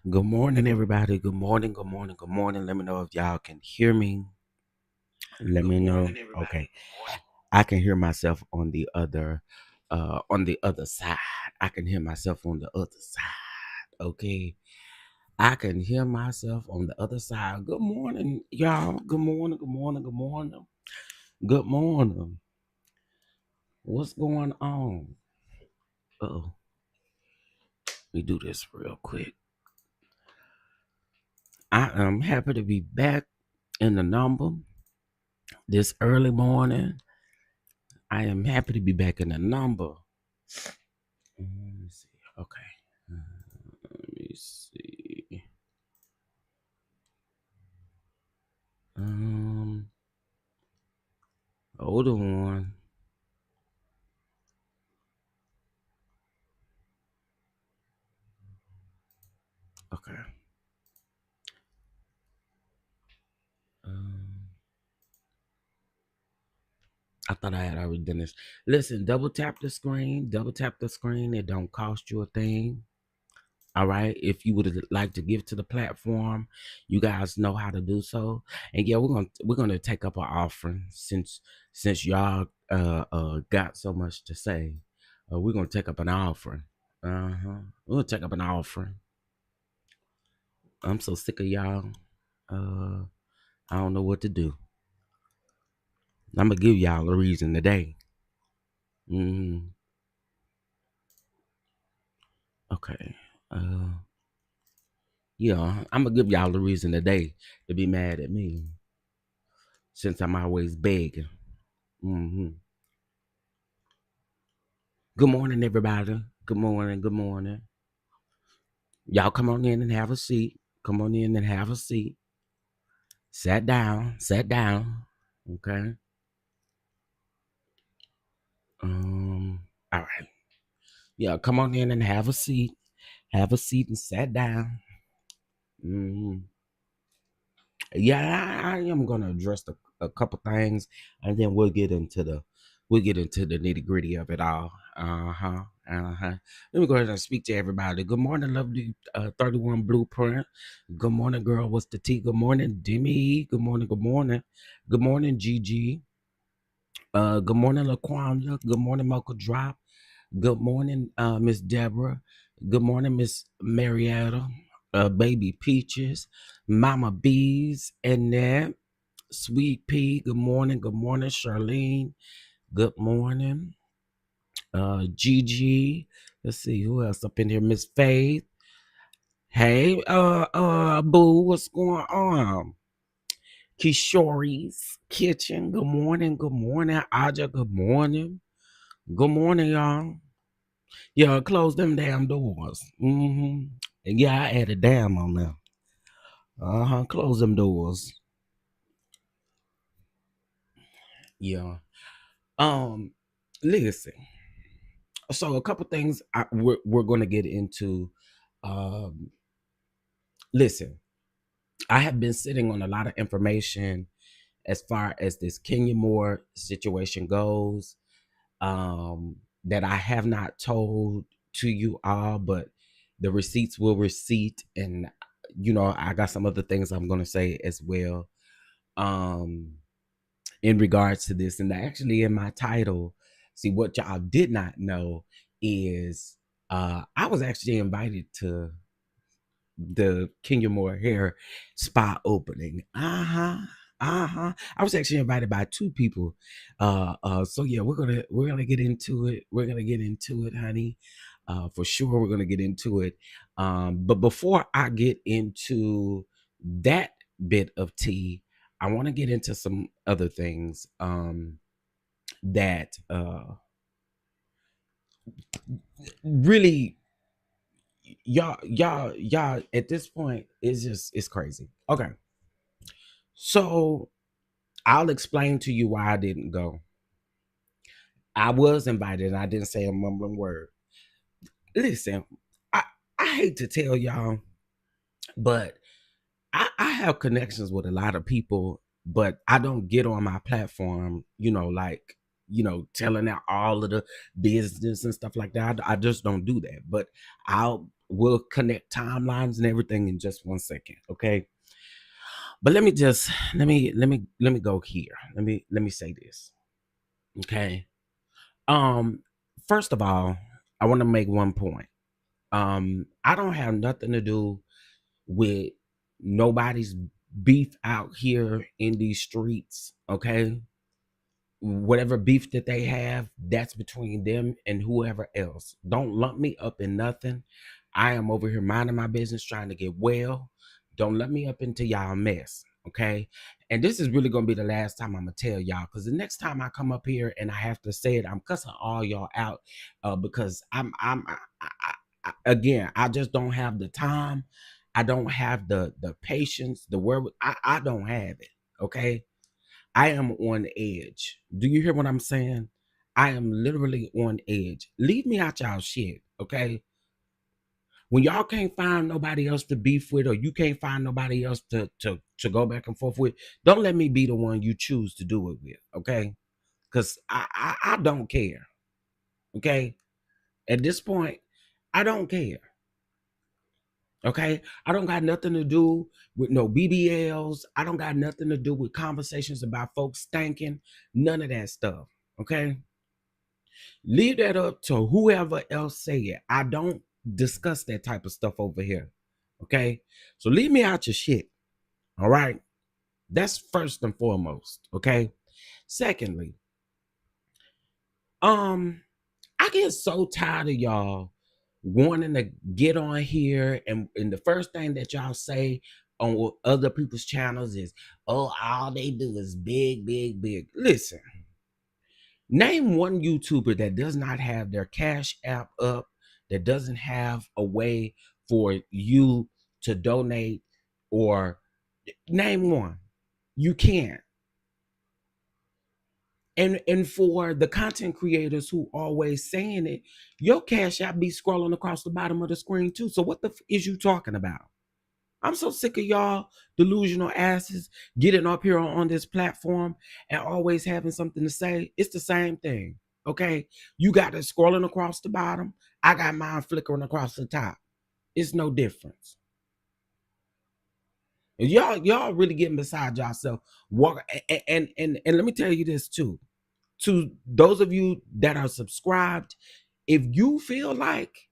Good morning, everybody. Good morning, good morning, good morning. Let me know if y'all can hear me. Let me know. Okay. I can hear myself on the other side. I can hear myself on the other side. Okay. I can hear myself on the other side. Good morning, y'all. Good morning, good morning, good morning. Good morning. What's going on? Oh, let me do this real quick. I am happy to be back in the number this early morning. I am happy to be back in the number. Let me see. Okay. Let me see. Um, Hold on. Okay. Um, I thought I had already done this. Listen, double tap the screen. Double tap the screen. It don't cost you a thing. All right. If you would like to give to the platform, you guys know how to do so. And yeah, we're gonna take up an offering since y'all got so much to say. We're gonna take up an offering. We're gonna take up an offering. I'm so sick of y'all. Uh, I don't know what to do. I'm gonna give y'all a reason today. Mm, okay. Uh, yeah, I'm gonna give y'all a reason today to be mad at me since I'm always begging. hmm Good morning, everybody. Good morning. Good morning. Y'all come on in and have a seat. Come on in and have a seat. Sat down. Sat down. Okay. Um. All right. Yeah. Come on in and have a seat. Have a seat and sat down. hmm Yeah, I am gonna address a couple things, and then we'll get into the nitty gritty of it all. Let me go ahead and speak to everybody. Good morning, lovely 31 Blueprint. Good morning, girl. What's the tea? Good morning, Demi. Good morning. Good morning. Good morning, Gigi. Good morning, Laquanda. Good morning, Mocha Drop. Good morning, Miss Deborah. Good morning, Miss Marietta. Baby Peaches, Mama Bees, Annette, Sweet Pea. Good morning. Good morning, Charlene. Good morning, Gigi. Let's see who else up in here. Miss Faith. Hey, Boo, what's going on? Kishori's Kitchen. Good morning. Good morning, Aja. Good morning. Good morning, y'all. Yeah, close them damn doors. And yeah, I added damn on them. Close them doors. Yeah. Um, Listen. So a couple things we're going to get into. Um, Listen, I have been sitting on a lot of information as far as this Kenya Moore situation goes. That I have not told to you all, but the receipts will receipt, and I got some other things I'm going to say as well. Um, in regards to this. And actually, in my title, see, what y'all did not know is I was actually invited to the Kenya Moore hair spa opening. I was actually invited by two people. So yeah, we're gonna get into it. We're gonna get into it, honey. For sure, we're gonna get into it. But before I get into that bit of tea, I want to get into some other things that really y'all at this point it's crazy. Okay, so I'll explain to you why I didn't go. I was invited and I didn't say a mumbling word. Listen, I, I hate to tell y'all, but I have connections with a lot of people, but I don't get on my platform, like, telling out all of the business and stuff like that. I just don't do that. But We'll connect timelines and everything in just 1 second, okay? But let me go here. Let me say this, okay? Um, First of all, I want to make one point. I don't have nothing to do with nobody's beef out here in these streets, okay? Whatever beef that they have, that's between them and whoever else. Don't lump me up in nothing. I am over here minding my business, trying to get well. Don't let me up into y'all mess, okay? And this is really gonna be the last time I'm gonna tell y'all, because the next time I come up here and I have to say it, I'm cussing all y'all out, because again, I just don't have the time. I don't have the patience, the word. I don't have it, okay? I am on edge. Do you hear what I'm saying? I am literally on edge. Leave me out y'all shit, okay? When y'all can't find nobody else to beef with, or you can't find nobody else to go back and forth with, don't let me be the one you choose to do it with, okay? Because I don't care, okay? At this point, I don't care, okay? I don't got nothing to do with no BBLs. I don't got nothing to do with conversations about folks stinking. None of that stuff, okay? Leave that up to whoever else say it. I don't discuss that type of stuff over here. Okay. So leave me out your shit. All right. That's first and foremost. Okay. Secondly, I get so tired of y'all wanting to get on here and the first thing that y'all say on other people's channels is, oh, all they do is big, big, big. Listen. Name one YouTuber that does not have their Cash App up, that doesn't have a way for you to donate, or name one. You can't. And for the content creators who always saying it, your Cash App be scrolling across the bottom of the screen too. So what the is you talking about? I'm so sick of y'all delusional asses getting up here on this platform and always having something to say. It's the same thing. Okay. You got it scrolling across the bottom. I got mine flickering across the top. It's no difference. And y'all really getting beside yourself. Walk and let me tell you this too. To those of you that are subscribed, if you feel like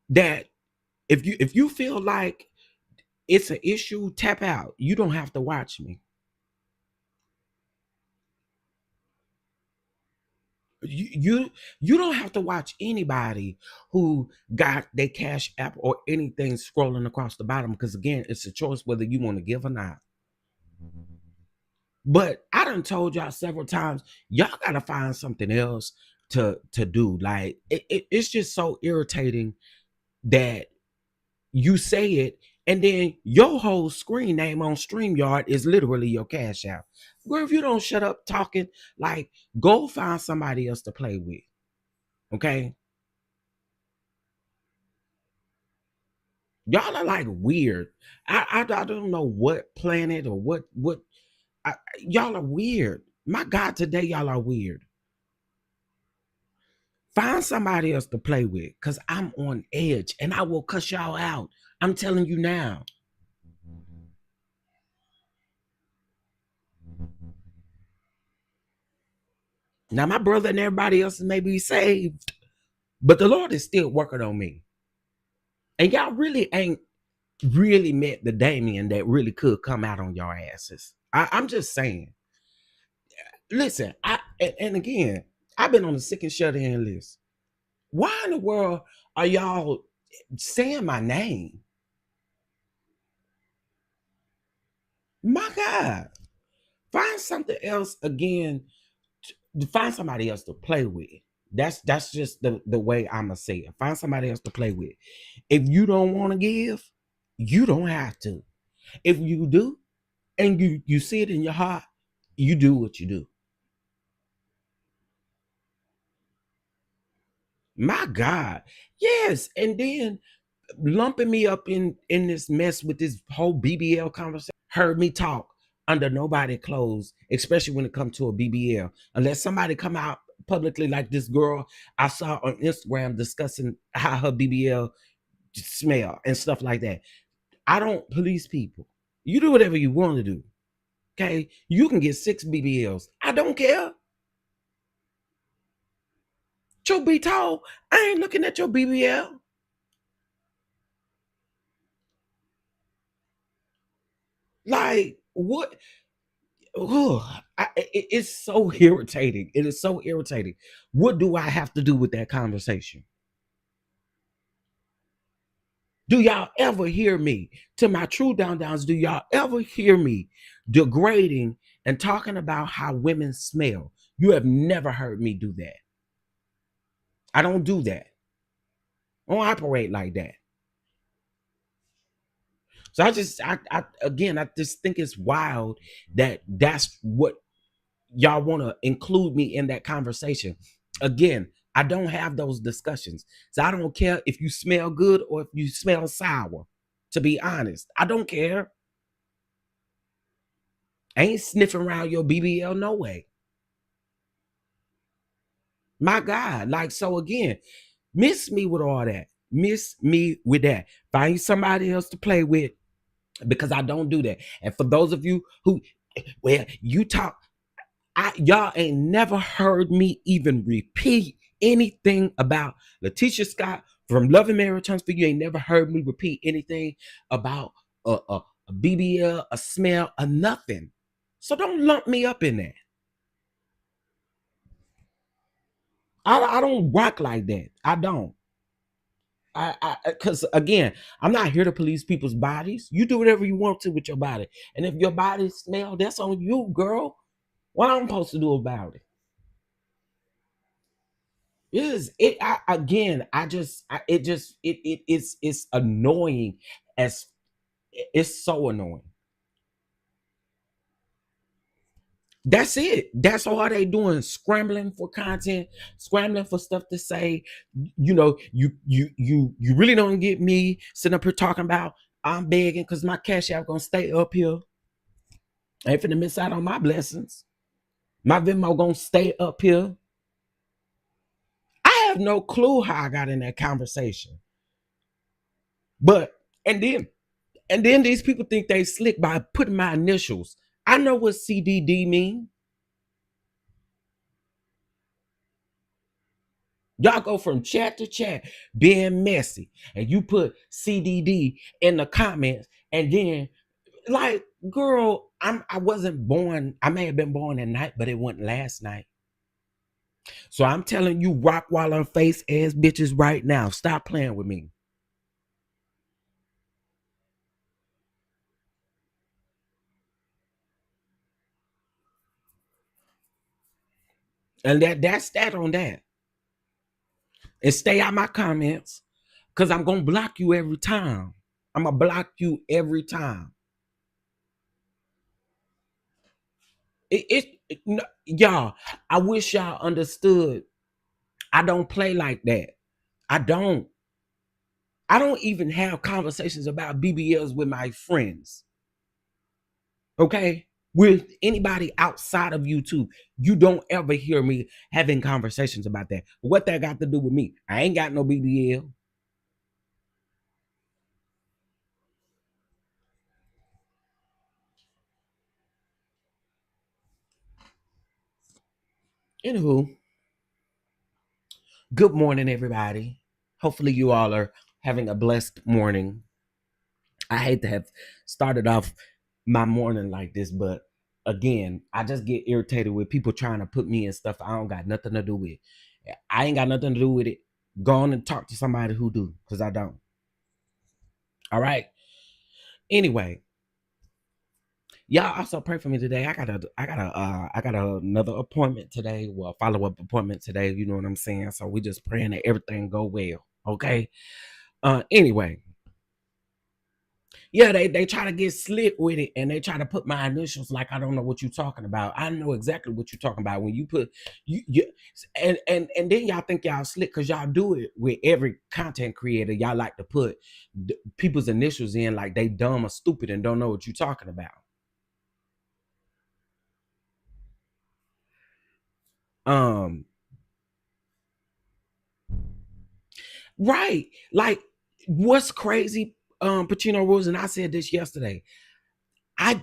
that, if you feel like it's an issue, tap out. You don't have to watch me. You don't have to watch anybody who got their Cash App or anything scrolling across the bottom, because again, it's a choice whether you want to give or not. But I done told y'all several times, y'all gotta find something else to do. Like it's just so irritating that you say it, and then your whole screen name on StreamYard is literally your Cash App. Girl, if you don't shut up talking, like, go find somebody else to play with. Okay? Y'all are like weird. I don't know what planet or what y'all are weird. My God, today y'all are weird. Find somebody else to play with, because I'm on edge and I will cuss y'all out. I'm telling you now. Now, my brother and everybody else may be saved, but the Lord is still working on me. And y'all really ain't really met the Damien that really could come out on your asses. I'm just saying. Listen, and again, I've been on the sick and shut in list. Why in the world are y'all saying my name? My God. Find something else again. Find somebody else to play with. That's just the way I'ma say it. Find somebody else to play with. If you don't want to give, you don't have to. If you do, and you see it in your heart, you do what you do. My God. Yes. And then lumping me up in this mess with this whole BBL conversation. Heard me talk under nobody clothes, especially when it comes to a BBL. Unless somebody come out publicly, like this girl I saw on Instagram discussing how her BBL smell and stuff like that. I don't police people. You do whatever you want to do. Okay, you can get 6 BBLs. I don't care. Truth be told, I ain't looking at your BBL. Like what? Oh, it's so irritating. It is so irritating. What do I have to do with that conversation? Do y'all ever hear me? To my true down downs, do y'all ever hear me degrading and talking about how women smell? You have never heard me do that. I don't do that. I don't operate like that. So I again, I just think it's wild that that's what y'all want to include me in that conversation. Again, I don't have those discussions. So I don't care if you smell good or if you smell sour. To be honest, I don't care. I ain't sniffing around your BBL no way. My God. Like, so again, miss me with all that. Miss me with that. Find somebody else to play with because I don't do that. And for those of you who, well, you talk, y'all ain't never heard me even repeat anything about Letitia Scott from Love and Marriage Returns for You. Ain't never heard me repeat anything about a BBL, a smell, or nothing. So don't lump me up in that. I don't rock like that. I don't. Because again, I'm not here to police people's bodies. You do whatever you want to with your body, and if your body smell, that's on you, girl. What I'm supposed to do about it? Is it? Again, it's annoying. As it's so annoying. That's it. That's all they doing, scrambling for content, scrambling for stuff to say. You really don't get me sitting up here talking about I'm begging because my cash app gonna stay up here. I ain't finna miss out on my blessings. My Venmo gonna stay up here. I have no clue how I got in that conversation. But and then these people think they slick by putting my initials. I know what CDD mean. Y'all go from chat to chat being messy, and you put CDD in the comments, and then like, girl, I wasn't born. I may have been born at night, but it wasn't last night. So I'm telling you, rock while on face ass bitches right now. Stop playing with me. And that's that on that. And stay out my comments, because I'm gonna block you every time. I'm gonna block you every time. Y'all, I wish y'all understood. I don't play like that. I don't. I don't even have conversations about BBLs with my friends. Okay? With anybody outside of YouTube. You don't ever hear me having conversations about that. What that got to do with me? I ain't got no BBL. Anywho, good morning, everybody. Hopefully, you all are having a blessed morning. I hate to have started off my morning like this, but again, I just get irritated with people trying to put me in stuff I don't got nothing to do with. I ain't got nothing to do with it. Go on and talk to somebody who do, because I don't. All right. Anyway, y'all also pray for me today. I got another appointment today. Well, follow up appointment today. You know what I'm saying? So we just praying that everything go well. Okay. Anyway, yeah, they try to get slick with it, and they try to put my initials like I don't know what you're talking about. I know exactly what you're talking about when you put you and then y'all think y'all slick because y'all do it with every content creator. Y'all like to put people's initials in like they dumb or stupid and don't know what you're talking about. Um, right, like What's crazy, Pacino Rules, and I said this yesterday. I,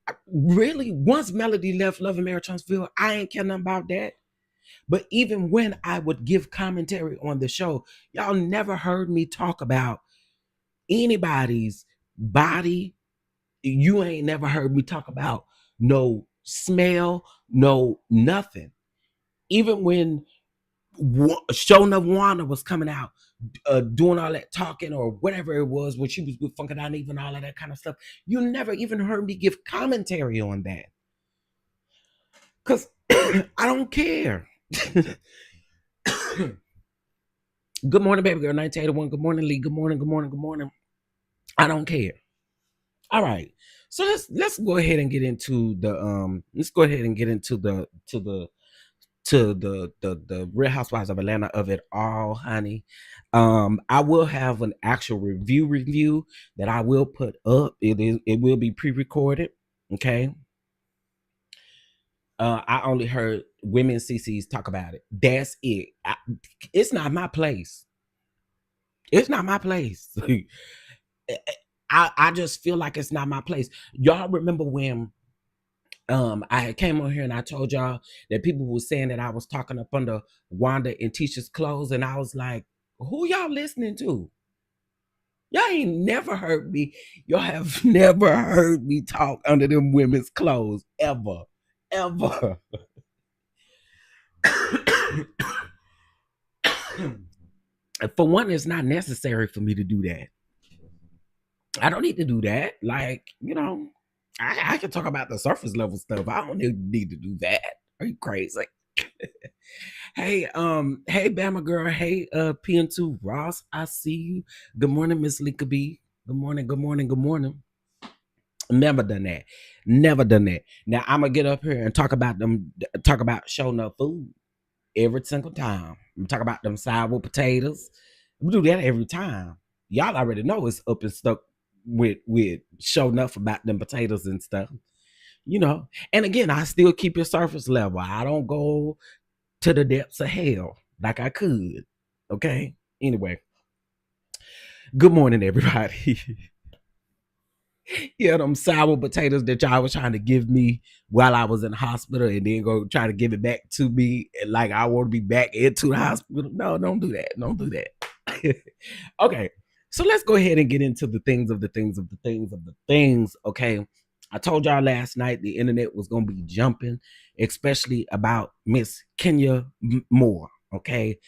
I really, once Melody left Love and Marriage Huntsville, I ain't care nothing about that. But even when I would give commentary on the show, y'all never heard me talk about anybody's body. You ain't never heard me talk about no smell, no nothing. Even when Show Enough Wanda was coming out, doing all that talking or whatever it was when she was with Funkin' Out even all of that kind of stuff, you never even heard me give commentary on that. Because I don't care. Good morning, baby girl. 1981. Good morning, Lee. Good morning. Good morning. Good morning. I don't care. All right. So let's go ahead and get into the the Real Housewives of Atlanta of it all, honey. I will have an actual review that I will put up. It will be pre-recorded. Okay. I only heard women CCs talk about it. That's it. It's not my place. It's not my place. I just feel like it's not my place. Y'all remember when I came on here and I told y'all that people were saying that I was talking up under Wanda and Tisha's clothes, and I was like, who y'all listening to? Y'all ain't never heard me. Y'all have never heard me talk under them women's clothes ever. Ever. For one, it's not necessary for me to do that. I don't need to do that. Like, I can talk about the surface level stuff. I don't need to do that. Are you crazy? Hey, hey, Bama girl. Hey, PN2 Ross. I see you. Good morning, Miss Lika B. Good morning. Good morning. Good morning. Never done that. Never done that. Now I'm gonna get up here and talk about them. Talk about showing up food every single time. I'm talk about them sour potatoes. We do that every time. Y'all already know it's up and stuck with showing up about them potatoes and stuff. And again, I still keep it surface level. I don't go to the depths of hell like I could. Okay. Anyway, good morning, everybody. Yeah, them sour potatoes that y'all was trying to give me while I was in the hospital and then go try to give it back to me like I want to be back into the hospital. No, don't do that. Don't do that. Okay. So let's go ahead and get into the things of the things of the things of the things. Okay. I told y'all last night the internet was going to be jumping, especially about Miss Kenya Moore. Okay.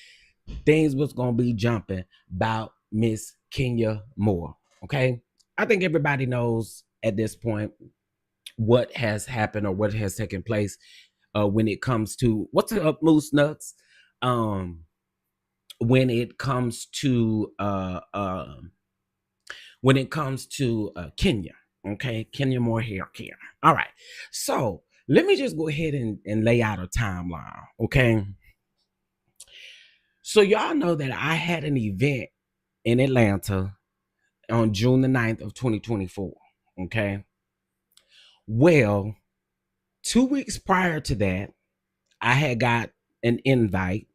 Things was going to be jumping about Miss Kenya Moore. Okay. I think everybody knows at this point what has happened or what has taken place when it comes to what's up, Moose Nuts. When it comes to Kenya, okay, Kenya Moore hair care. All right, so let me just go ahead and lay out a timeline, okay. So y'all know that I had an event in Atlanta on June the 9th of 2024, okay. Well, 2 weeks prior to that, I had got an invite.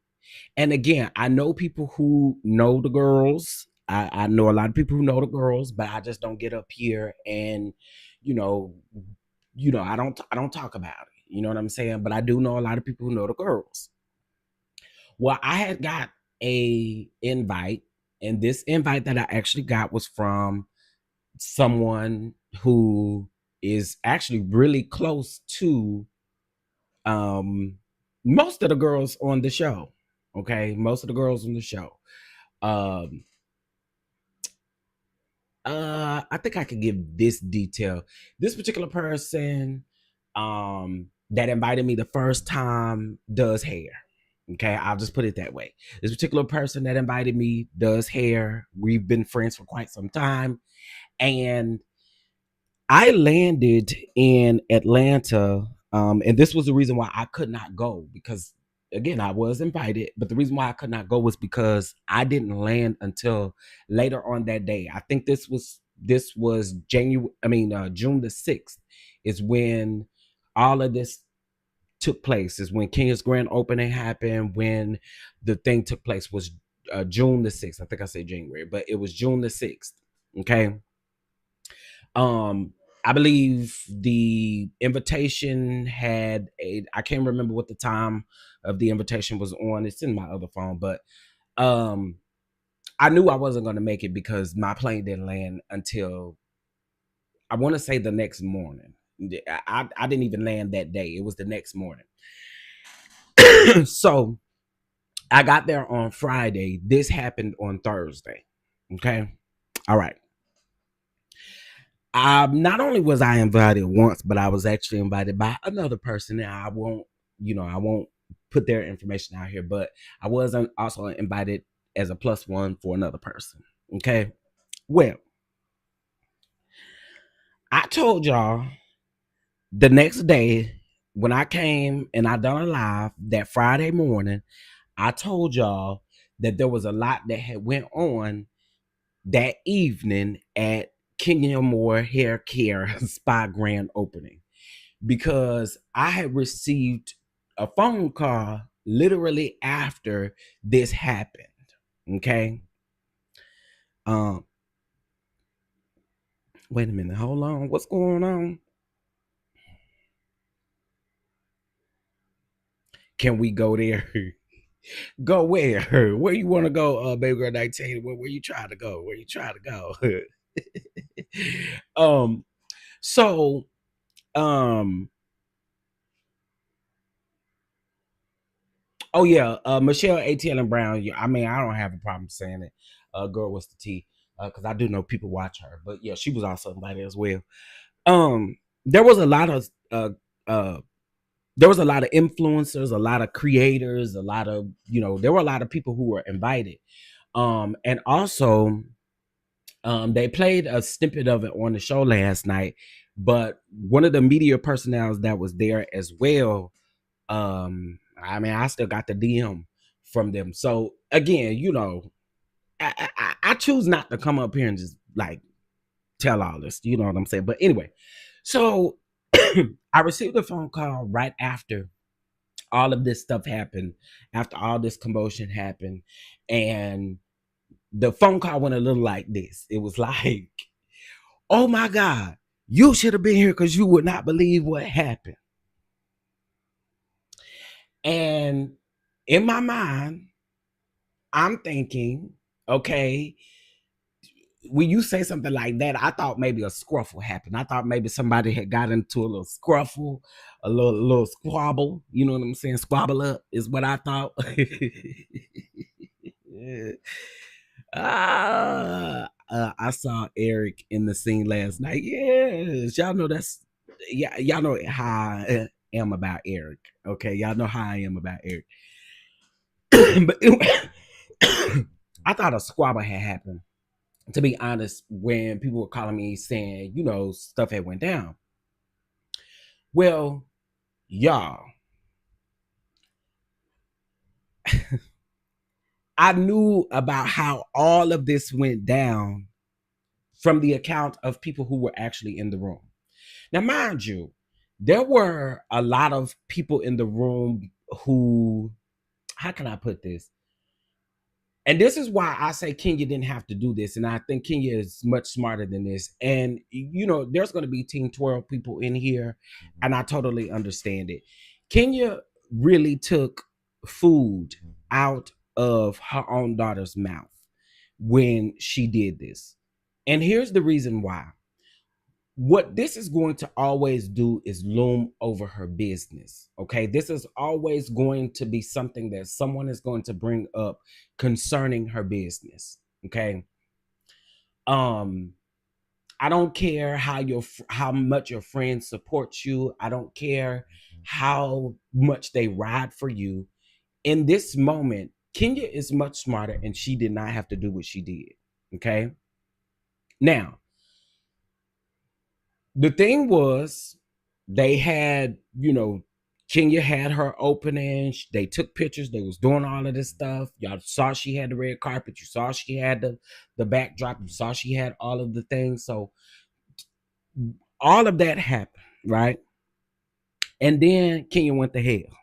And again, I know people who know the girls. I know a lot of people who know the girls, but I just don't get up here and, you know, I don't talk about it. You know what I'm saying? But I do know a lot of people who know the girls. Well, I had got a invite, and this invite that I actually got was from someone who is actually really close to most of the girls on the show. Okay, most of the girls on the show. Um, I think I could give this detail. This particular person, that invited me the first time does hair. Okay, I'll just put it that way. This particular person that invited me does hair. We've been friends for quite some time, and I landed in Atlanta, and this was the reason why I could not go because, again, I was invited, but the reason why I could not go was because I didn't land until later on that day. I think this was June the 6th is when all of this took place. Is when Kenya's grand opening happened. When the thing took place was June the 6th. I think I said January, but it was June the 6th. Okay. Um, I believe the invitation had I can't remember what the time of the invitation was on. It's in my other phone, but um, I knew I wasn't going to make it because my plane didn't land until I want to say the next morning. I didn't even land that day. It was the next morning. So I got there on Friday. This happened on Thursday. Okay. All right. Not only was I invited once, but I was actually invited by another person. And I won't put their information out here, but I was also invited as a plus one for another person. Okay. Well, I told y'all the next day when I came and I done a live that Friday morning, I told y'all that there was a lot that had went on that evening at Kenya Moore Hair Care Spa grand opening, because I had received a phone call literally after this happened. Okay. Um, Wait a minute, hold on. What's going on? Can we go there? Go where? Where you want to go, baby girl 19? Where you trying to go? Where you trying to go? um, so um oh yeah, Michelle ATL and Brown. Yeah, I mean, I don't have a problem saying it. Girl, what's the T? Because I do know people watch her, but yeah, she was also invited as well. There was a lot of uh there was a lot of influencers, a lot of creators, a lot of there were a lot of people who were invited. And also they played a snippet of it on the show last night, but one of the media personnel that was there as well, I mean, I still got the DM from them. So again, I choose not to come up here and just like tell all this, you know what I'm saying? But anyway, so I received a phone call right after all of this stuff happened, after all this commotion happened, and the phone call went a little like this. It was like, oh my God, you should have been here because you would not believe what happened. And in my mind, I'm thinking, okay, when you say something like that, I thought maybe a scruffle happened. I thought maybe somebody had got into a little scruffle, a little squabble. You know what I'm saying? Squabble up is what I thought. I saw Eric in the scene last night. Yes, y'all know y'all know how I am about Eric. Okay, y'all know how I am about Eric. But I thought a squabble had happened. To be honest, when people were calling me saying, stuff had went down. Well, y'all, I knew about how all of this went down from the account of people who were actually in the room. Now, mind you, there were a lot of people in the room who, how can I put this? And this is why I say Kenya didn't have to do this. And I think Kenya is much smarter than this. And, there's going to be Team 12 people in here. And I totally understand it. Kenya really took food out of her own daughter's mouth when she did this. And here's the reason why. What this is going to always do is loom over her business. Okay. This is always going to be something that someone is going to bring up concerning her business. Okay. I don't care how much your friends support you. I don't care how much they ride for you. In this moment, Kenya is much smarter and she did not have to do what she did. Okay. Now, the thing was, they had, Kenya had her opening. They took pictures. They was doing all of this stuff. Y'all saw she had the red carpet. You saw she had the backdrop. You saw she had all of the things. So all of that happened, right? And then Kenya went to hell.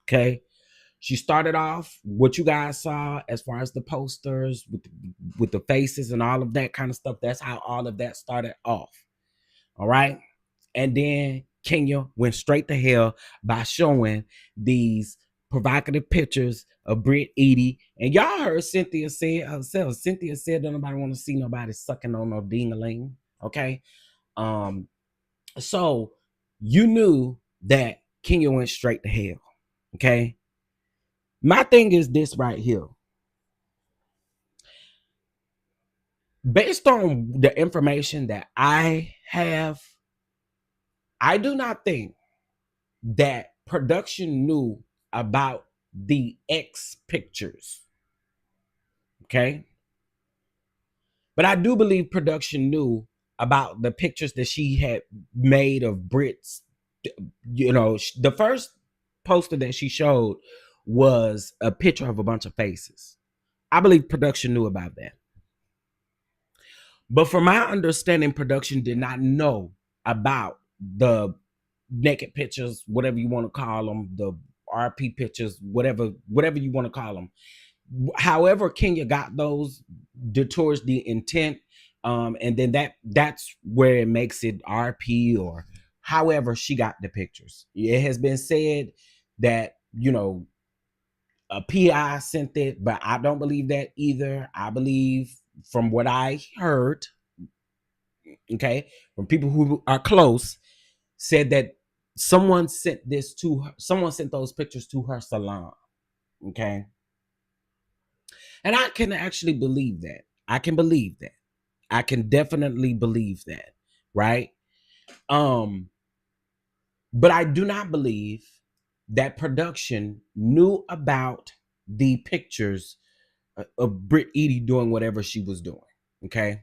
Okay. She started off what you guys saw as far as the posters with the faces and all of that kind of stuff. That's how all of that started off. All right. And then Kenya went straight to hell by showing these provocative pictures of Brit, Eady. And y'all heard Cynthia say it herself. Cynthia said that nobody want to see nobody sucking on no ding-a-ling. Okay. So you knew that Kenya went straight to hell. Okay. My thing is this right here. Based on the information that I have, I do not think that production knew about the X pictures. Okay. But I do believe production knew about the pictures that she had made of Brit's. The first poster that she showed was a picture of a bunch of faces. I believe production knew about that. But from my understanding, production did not know about the naked pictures, whatever you want to call them, the RP pictures, whatever you want to call them. However, Kenya got those towards the intent, and then that's where it makes it RP or however she got the pictures. It has been said that a PI sent it, but I don't believe that either. I believe from what I heard, okay, from people who are close, said that someone sent this to her. Someone sent those pictures to her salon. Okay. And I can actually believe that. I can believe that. I can definitely believe that. Right. But I do not believe that production knew about the pictures of Brit Eady doing whatever she was doing. Okay.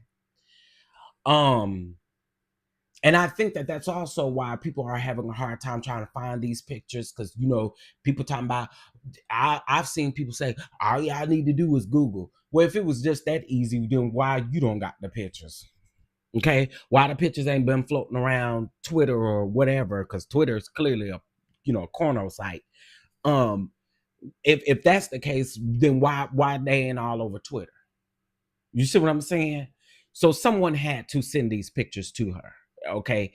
And I think that that's also why people are having a hard time trying to find these pictures, because people talking about. I've seen people say all y'all need to do is Google. Well, if it was just that easy, then why you don't got the pictures? Okay, why the pictures ain't been floating around Twitter or whatever? Because Twitter is clearly a corner site. If that's the case, then why they ain't all over Twitter? You see what I'm saying? So someone had to send these pictures to her. Okay.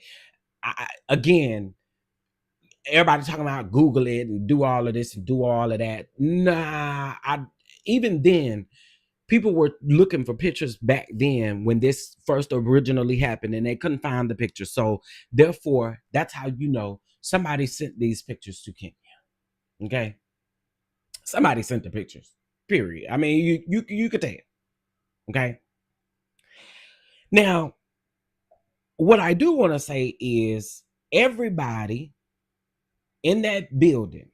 Again, everybody talking about Google it and do all of this and do all of that. Nah, even then, people were looking for pictures back then when this first originally happened and they couldn't find the picture. So therefore, that's how somebody sent these pictures to Kenya. Okay. Somebody sent the pictures. Period. I mean, you could tell. Okay. Now, what I do want to say is everybody in that building,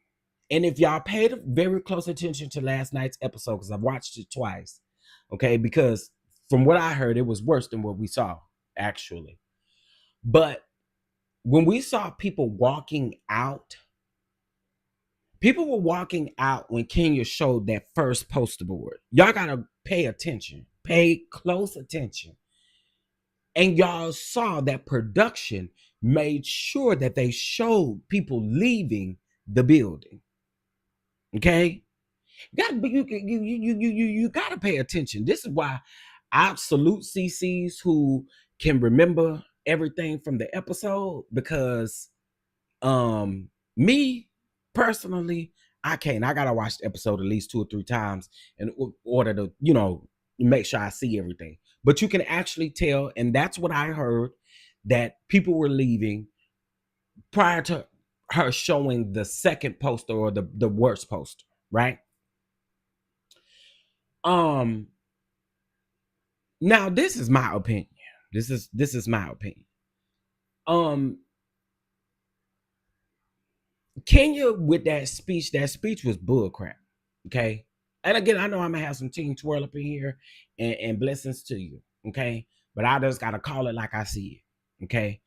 and if y'all paid very close attention to last night's episode, because I've watched it twice, okay, because from what I heard, it was worse than what we saw, actually. But when we saw people walking out, people were walking out when Kenya showed that first poster board. Y'all got to pay attention, pay close attention. And y'all saw that production made sure that they showed people leaving the building. Okay, you gotta pay attention. This is why I salute CCs who can remember everything from the episode, because me personally, I can't. I gotta watch the episode at least 2 or 3 times in order to make sure I see everything. But you can actually tell, and that's what I heard, that people were leaving prior to her showing the second poster or the worst poster, right? Now this is my opinion. This is my opinion. Kenya with that speech was bullcrap. Okay. And again, I know I'm gonna have some team twirl up in here, and blessings to you. Okay. But I just gotta call it like I see it. Okay.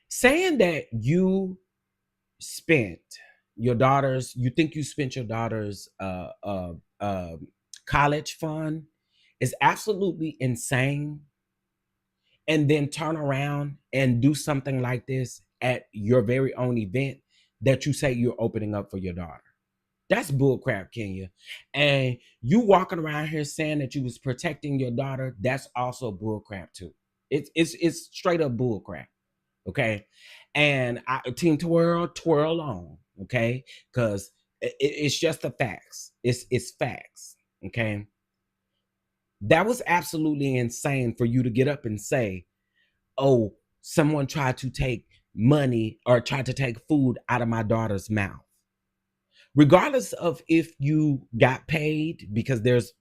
Saying that you spent your daughter's, you think you spent your daughter's college fund is absolutely insane, and then turn around and do something like this at your very own event that you say you're opening up for your daughter. That's bullcrap, Kenya. And you walking around here saying that you was protecting your daughter, that's also bullcrap too. It's straight up bullcrap. Okay. And Team twirl on. Okay. Because it's just the facts. It's facts. Okay. That was absolutely insane for you to get up and say, oh, someone tried to take money or tried to take food out of my daughter's mouth. Regardless of if you got paid, because there's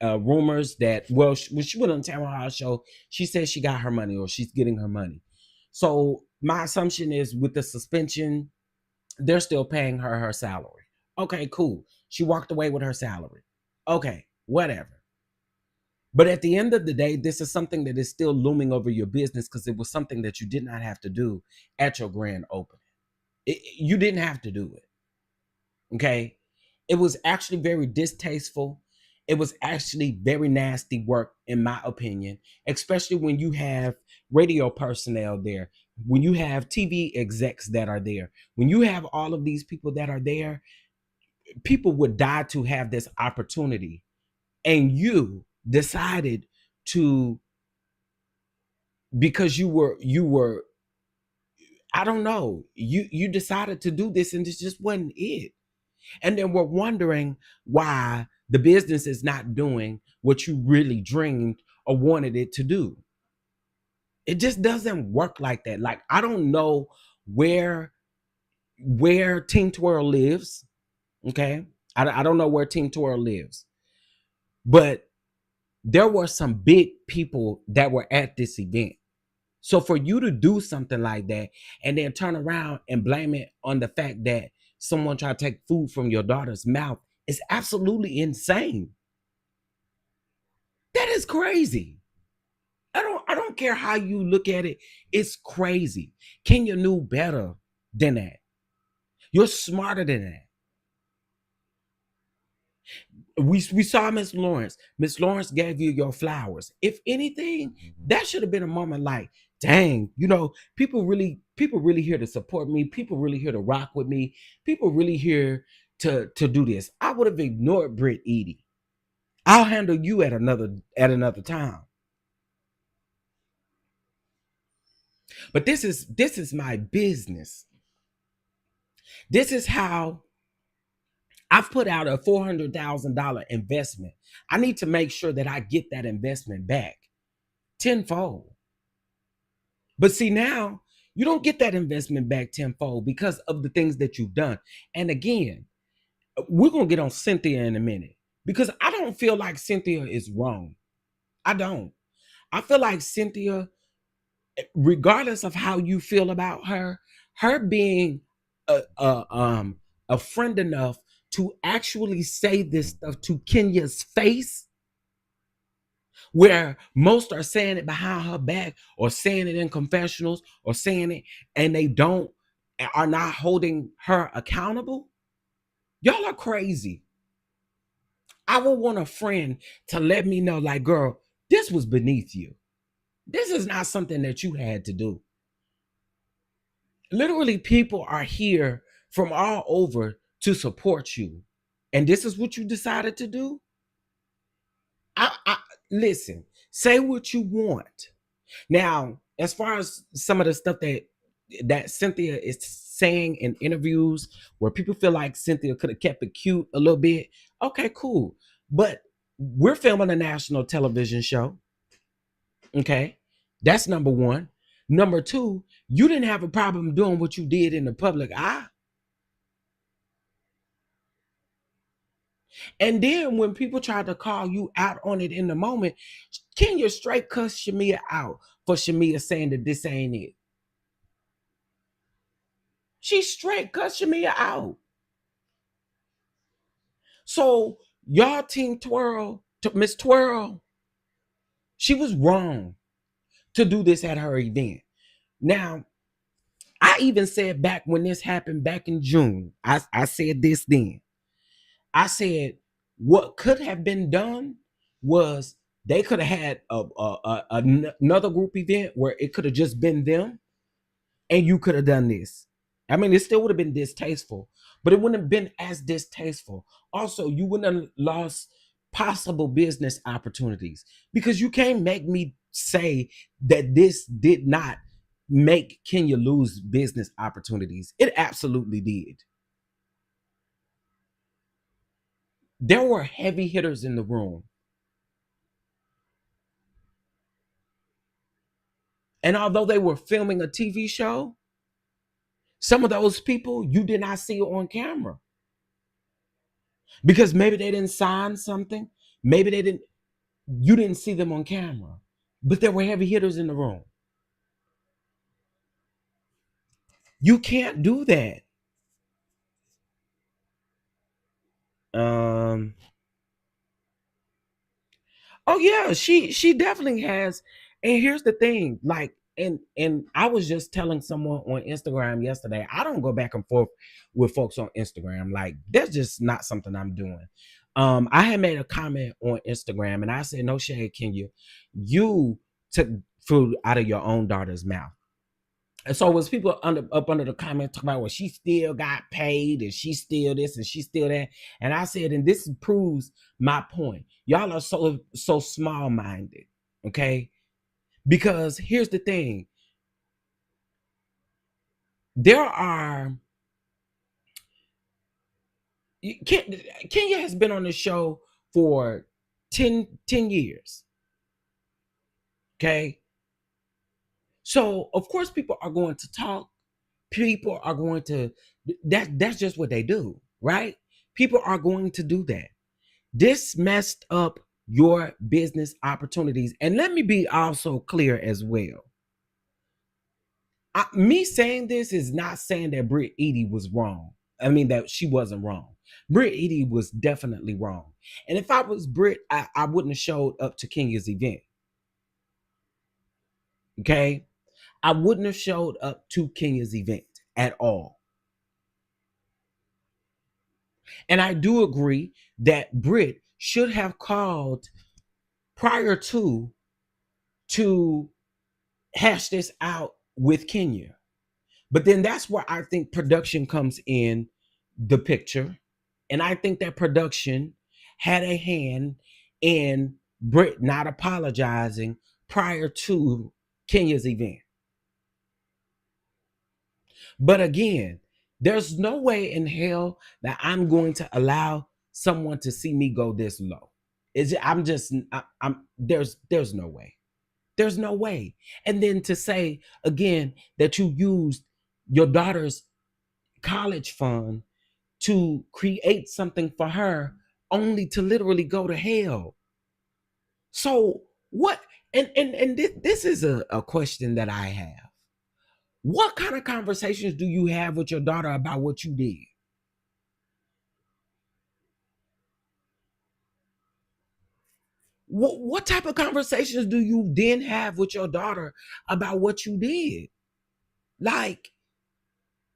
rumors that, well, when she went on the Town Hall show, she said she got her money or she's getting her money. So my assumption is with the suspension, they're still paying her salary. Okay, cool. She walked away with her salary. Okay, whatever. But at the end of the day, this is something that is still looming over your business because it was something that you did not have to do at your grand opening. You didn't have to do it. Okay. It was actually very distasteful. It was actually very nasty work, in my opinion, especially when you have radio personnel there, when you have TV execs that are there, when you have all of these people that are there. People would die to have this opportunity, and you decided to, because you were I don't know, you decided to do this, and this just wasn't it. And then we're wondering why the business is not doing what you really dreamed or wanted it to do. It just doesn't work like that. Like, I don't know where Team Twirl lives. Okay. I don't know where Team Twirl lives. But there were some big people that were at this event. So for you to do something like that and then turn around and blame it on the fact that someone tried to take food from your daughter's mouth is absolutely insane. That is crazy. I don't care how you look at it. It's crazy. Kenya knew better than that. You're smarter than that. We saw Miss Lawrence. Miss Lawrence gave you your flowers. If anything, that should have been a moment like, dang, people really here to support me. People really here to rock with me. People really here to do this. I would have ignored Brit, Eady. I'll handle you at another time. But this is my business. This is how I've put out a $400,000 investment. I need to make sure that I get that investment back tenfold. But see, now you don't get that investment back tenfold because of the things that you've done. And again, we're going to get on Cynthia in a minute because I don't feel like Cynthia is wrong. I don't. I feel like Cynthia, regardless of how you feel about her being a friend enough to actually say this stuff to Kenya's face, where most are saying it behind her back or saying it in confessionals or saying it and they are not holding her accountable. Y'all are crazy. I would want a friend to let me know, like, girl, this was beneath you. This is not something that you had to do. Literally, people are here from all over to support you. And this is what you decided to do? I listen, say what you want. Now, as far as some of the stuff that Cynthia is saying in interviews where people feel like Cynthia could have kept it cute a little bit, okay, cool. But we're filming a national television show. Okay, that's number one. Number two, you didn't have a problem doing what you did in the public eye. And then when people tried to call you out on it in the moment, Kenya straight cuss Shamia out for Shamia saying that this ain't it. She straight cuss Shamia out. So y'all Team Twirl, Miss Twirl, she was wrong to do this at her event. Now, I even said back when this happened back in June, I said this then. I said what could have been done was they could have had another group event where it could have just been them. and you could have done this. I mean, it still would have been distasteful, but it wouldn't have been as distasteful. Also, you wouldn't have lost possible business opportunities, because you can't make me say that this did not make Kenya lose business opportunities. It absolutely did. There were heavy hitters in the room. And although they were filming a TV show, some of those people you did not see on camera, because maybe they didn't sign something. Maybe they didn't, you didn't see them on camera, but there were heavy hitters in the room. You can't do that. Um, oh yeah, she definitely has. And here's the thing, like, and I was just telling someone on Instagram yesterday, I don't go back and forth with folks on Instagram. Like, that's just not something I'm doing. I had made a comment on Instagram and I said, no shade, Kenya, you took food out of your own daughter's mouth. And so was people up under the comment talking about, well, she still got paid and she still this and she still that. And I said, and this proves my point. Y'all are so small-minded, okay? Because here's the thing. There are Kenya has been on the show for 10 years. Okay. So of course people are going to talk. People are going to, that's just what they do, right? People are going to do that. This messed up your business opportunities. And let me be also clear as well. Me saying this is not saying that Brit Eady was wrong. I mean, that she wasn't wrong. Brit Eady was definitely wrong. And if I was Brit, I wouldn't have showed up to Kenya's event. Okay? I wouldn't have showed up to Kenya's event at all. And I do agree that Brit should have called prior to hash this out with Kenya. But then that's where I think production comes in the picture. And I think that production had a hand in Brit not apologizing prior to Kenya's event. But again, there's no way in hell that I'm going to allow someone to see me go this low. I'm there's no way. There's no way. And then to say again that you used your daughter's college fund to create something for her only to literally go to hell. So what, and this is a question that I have. What kind of conversations do you have with your daughter about what you did? What type of conversations do you then have with your daughter about what you did? Like,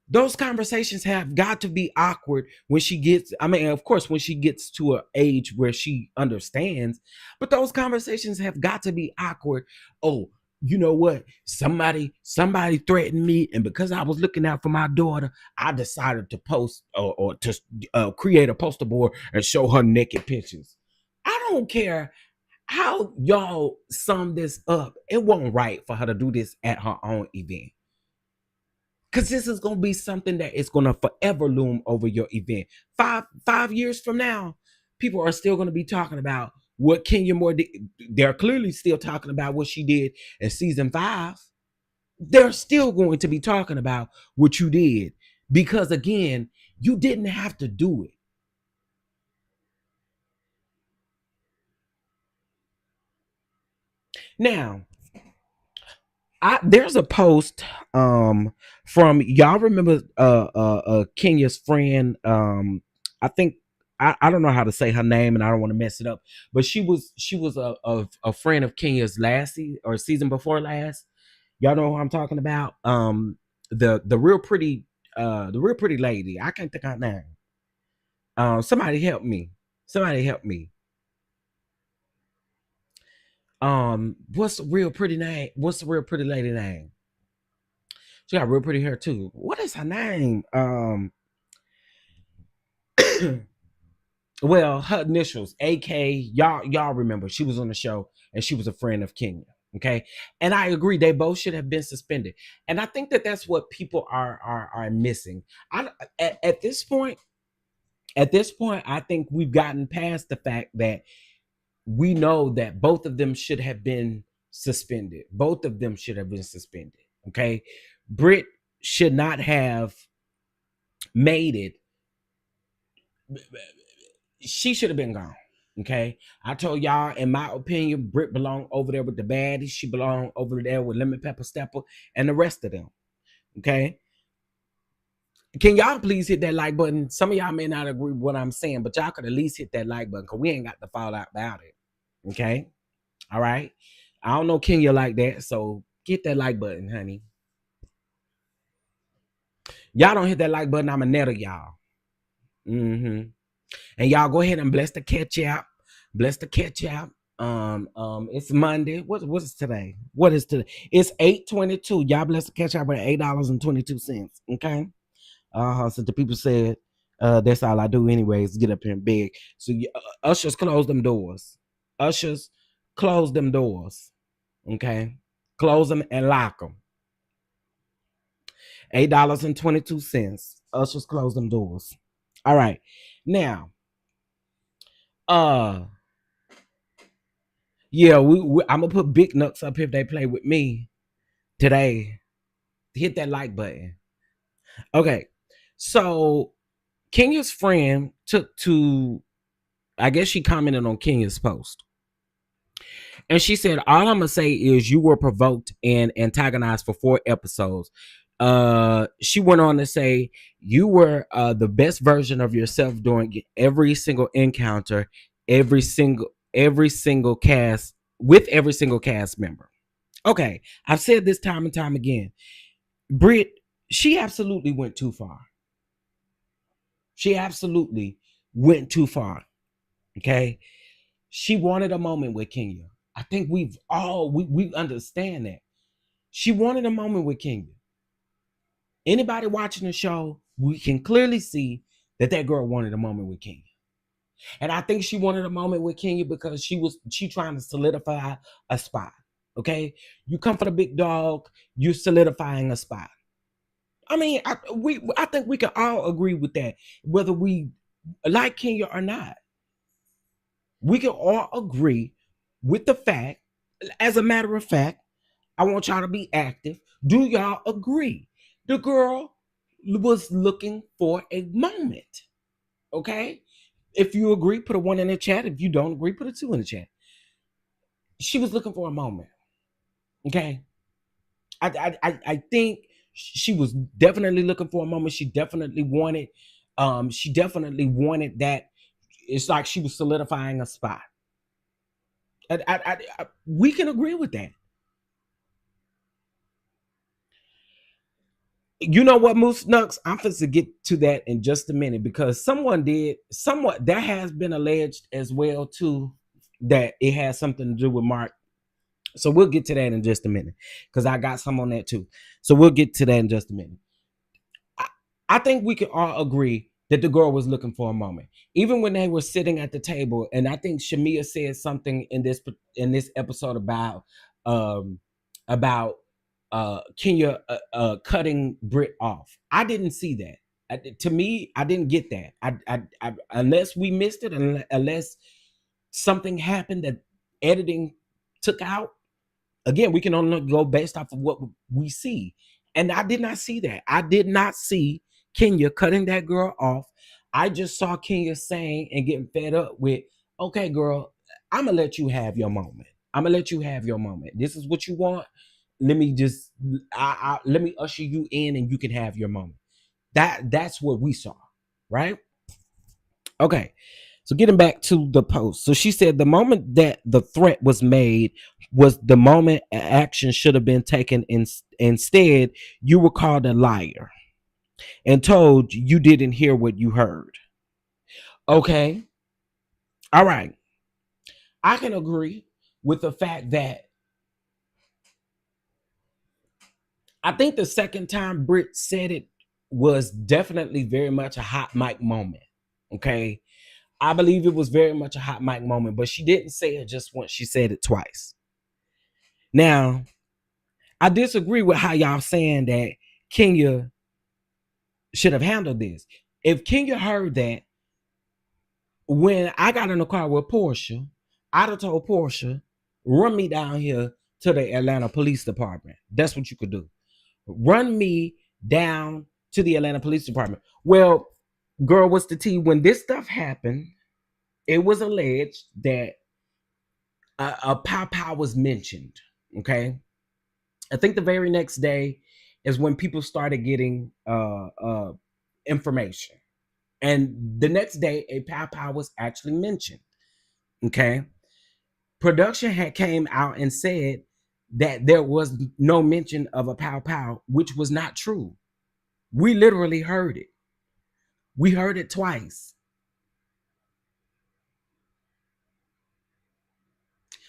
those conversations have got to be awkward when she gets, I mean, of course, when she gets to an age where she understands, but those conversations have got to be awkward. Oh, you know what? Somebody threatened me, and because I was looking out for my daughter, I decided to post or to create a poster board and show her naked pictures. I don't care how y'all sum this up. It wasn't right for her to do this at her own event. Because this is going to be something that is going to forever loom over your event. Five years from now, people are still going to be talking about what Kenya Moore did. They're clearly still talking about what she did in season 5. They're still going to be talking about what you did. Because again, you didn't have to do it. Now, there's a post from, y'all remember Kenya's friend, I think, I don't know how to say her name and I don't want to mess it up, but she was a friend of Kenya's last or season before last. Y'all know who I'm talking about? The real pretty lady. I can't think of her name. Somebody help me. Somebody help me. What's the real pretty name? What's the real pretty lady name? She got real pretty hair too. What is her name? Well, her initials, AK. Y'all remember she was on the show and she was a friend of Kenya. Okay, and I agree they both should have been suspended. And I think that that's what people are missing. I at this point, I think we've gotten past the fact that we know that both of them should have been suspended. Both of them should have been suspended. Okay, Brit should not have made it. She should have been gone. Okay, I told y'all, in my opinion, Brit belonged over there with the baddies. She belonged over there with Lemon Pepper Stepper and the rest of them. Okay, can y'all please hit that like button? Some of y'all may not agree with what I'm saying, but y'all could at least hit that like button because we ain't got to fall out about it. Okay, all right. I don't know Kenya like that, so get that like button, honey. Y'all don't hit that like button, I'm a netter y'all. Mm-hmm. And y'all go ahead and bless the catch out. Bless the catch out. It's Monday. What's today? What is today? It's 8:22. Y'all bless the catch out with $8.22. Okay. So the people said, that's all I do anyways, get up here and beg. So ushers close them doors. Ushers close them doors. Okay. Close them and lock them. $8.22. Ushers close them doors. All right. Now, uh, yeah, I'm gonna put big nuts up if they play with me today. Hit that like button. Okay. So Kenya's friend took to, I guess she commented on Kenya's post. And she said, all I'm gonna say is you were provoked and antagonized for 4 episodes. She went on to say you were the best version of yourself during every single encounter, every single cast with every single cast member. Okay, I've said this time and time again. Brit, she absolutely went too far. She absolutely went too far. Okay, she wanted a moment with Kenya. I think we understand that. She wanted a moment with Kenya. Anybody watching the show, we can clearly see that that girl wanted a moment with Kenya. And I think she wanted a moment with Kenya because she trying to solidify a spot. Okay, you come for the big dog, you're solidifying a spot. I mean, I think we can all agree with that, whether we like Kenya or not. We can all agree with the fact. As a matter of fact, I want y'all to be active. Do y'all agree? The girl was looking for a moment. Okay. If you agree, put a 1 in the chat. If you don't agree, put a 2 in the chat. She was looking for a moment. Okay. I think she was definitely looking for a moment. She definitely wanted that. It's like she was solidifying a spot. We can agree with that. You know what, Moose Nux? I'm supposed to get to that in just a minute because somewhat that has been alleged as well too, that it has something to do with Mark. So we'll get to that in just a minute because I got some on that too. So we'll get to that in just a minute. I think we can all agree that the girl was looking for a moment, even when they were sitting at the table. And I think Shamia said something in this episode um about Kenya cutting Brit off. I didn't see that. To me, I didn't get that. Unless we missed it, unless something happened that editing took out. Again, we can only go based off of what we see. And I did not see that. I did not see Kenya cutting that girl off. I just saw Kenya saying and getting fed up with, okay, girl, I'm going to let you have your moment. I'm going to let you have your moment. This is what you want. Let me just, let me usher you in and you can have your moment. That's what we saw, right? Okay. So getting back to the post. So she said the moment that the threat was made was the moment action should have been taken. Instead, you were called a liar and told you didn't hear what you heard. Okay. All right. I can agree with the fact that I think the second time Brit said it was definitely very much a hot mic moment. Okay. I believe it was very much a hot mic moment, but she didn't say it just once. She said it twice. Now, I disagree with how y'all saying that Kenya should have handled this. If Kenya heard that when I got in the car with Portia, I'd have told Portia, run me down here to the Atlanta Police Department. That's what you could do. Run me down to the Atlanta Police Department. Well, girl, what's the tea? When this stuff happened, it was alleged that a pow pow was mentioned. Okay. I think the very next day is when people started getting information. And the next day, a pow pow was actually mentioned. Okay. Production had came out and said that there was no mention of a pow pow, which was not true. We literally heard it. We heard it twice.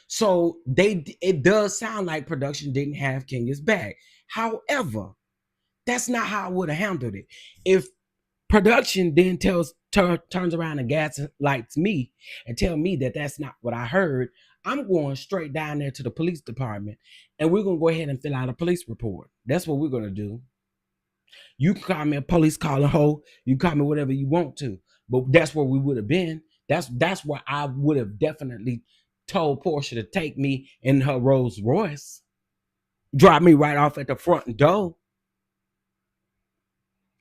So it does sound like production didn't have Kenya's back. However, that's not how I would have handled it. If production then turns around and gaslights me and tell me that that's not what I heard, I'm going straight down there to the police department and we're going to go ahead and fill out a police report. That's what we're going to do. You can call me a police calling hoe. You can call me whatever you want to, but that's where we would have been. That's where I would have definitely told Portia to take me in her Rolls Royce, drop me right off at the front door.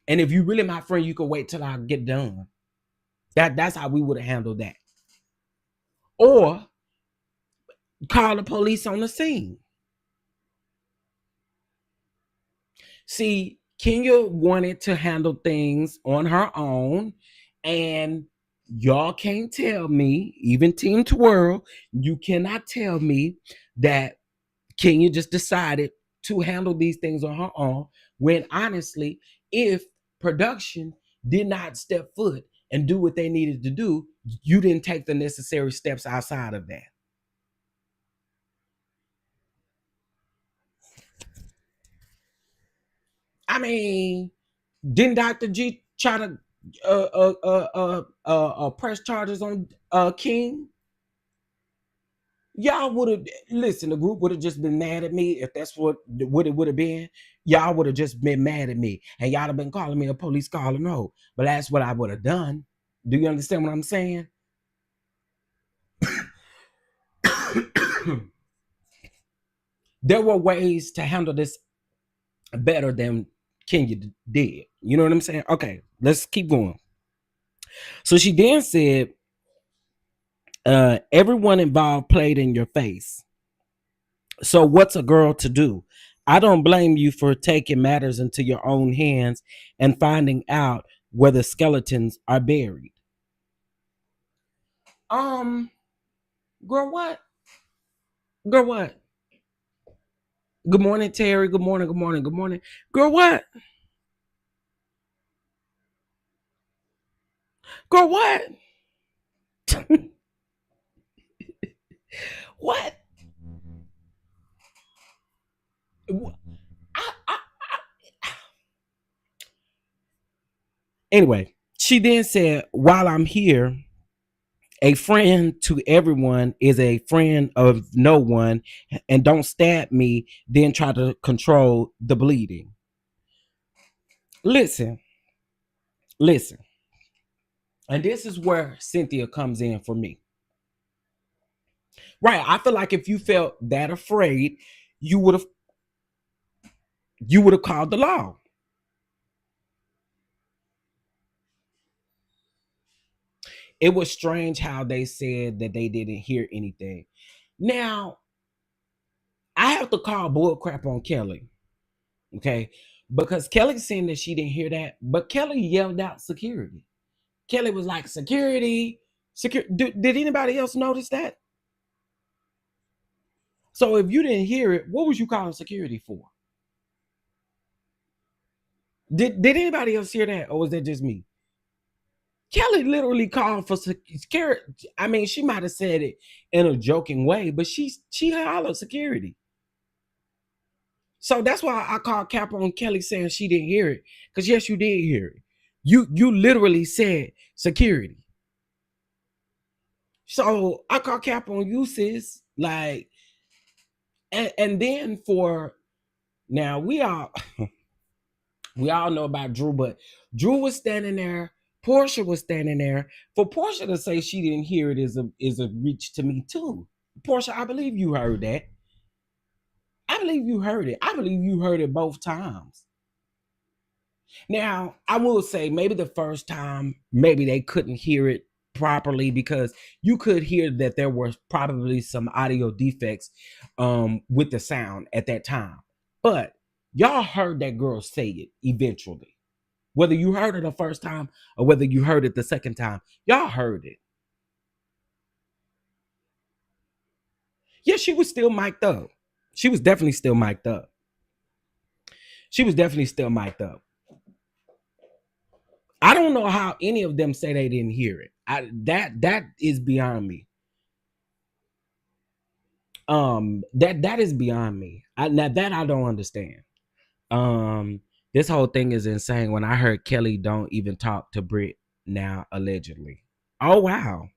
And if you really my friend, you can wait till I get done. That's how we would have handled that. Or call the police on the scene. See, Kenya wanted to handle things on her own, and y'all can't tell me, even Team Twirl, you cannot tell me that Kenya just decided to handle these things on her own, when honestly, if production did not step foot and do what they needed to do, you didn't take the necessary steps outside of that. I mean, didn't Dr. G try to press charges on King? Y'all would have listen. The group would have just been mad at me if that's what it would have been. Y'all would have just been mad at me, and y'all have been calling me a police caller. No, but that's what I would have done. Do you understand what I'm saying? There were ways to handle this better than Kenya did. You know what I'm saying? Okay, let's keep going. So she then said, everyone involved played in your face. So what's a girl to do? I don't blame you for taking matters into your own hands and finding out where the skeletons are buried. Um, girl, what? Girl, what? Good morning, Terry. Good morning, good morning, good morning. Girl, what? Girl, what? What? I, anyway, she then said, while I'm here, a friend to everyone is a friend of no one, and don't stab me, then try to control the bleeding. Listen, listen. And this is where Cynthia comes in for me. Right. I feel like if you felt that afraid, you would have called the law. It was strange how they said that they didn't hear anything. Now, I have to call bull crap on Kelly. Okay. Because Kelly saying that she didn't hear that, but Kelly yelled out security. Kelly was like, security, security. Did anybody else notice that? So if you didn't hear it, what was you calling security for? Did anybody else hear that, or was that just me? Kelly literally called for security. I mean, she might have said it in a joking way, but she hollered security. So that's why I called Cap on Kelly saying she didn't hear it. Because yes, you did hear it. You literally said security. So I called Cap on you, sis. Like, and then for now, we all know about Drew, but Drew was standing there. Portia was standing there. For Portia to say she didn't hear it is a reach to me too. Portia, I believe you heard that. I believe you heard it. I believe you heard it both times. Now, I will say maybe the first time, maybe they couldn't hear it properly because you could hear that there were probably some audio defects with the sound at that time. But y'all heard that girl say it eventually. Whether you heard it the first time or whether you heard it the second time, y'all heard it. Yeah, she was still mic'd up. She was definitely still mic'd up. She was definitely still mic'd up. I don't know how any of them say they didn't hear it. That is beyond me. That is beyond me. Now that I don't understand. This whole thing is insane. When I heard Kelly don't even talk to Brit now, allegedly. Oh wow.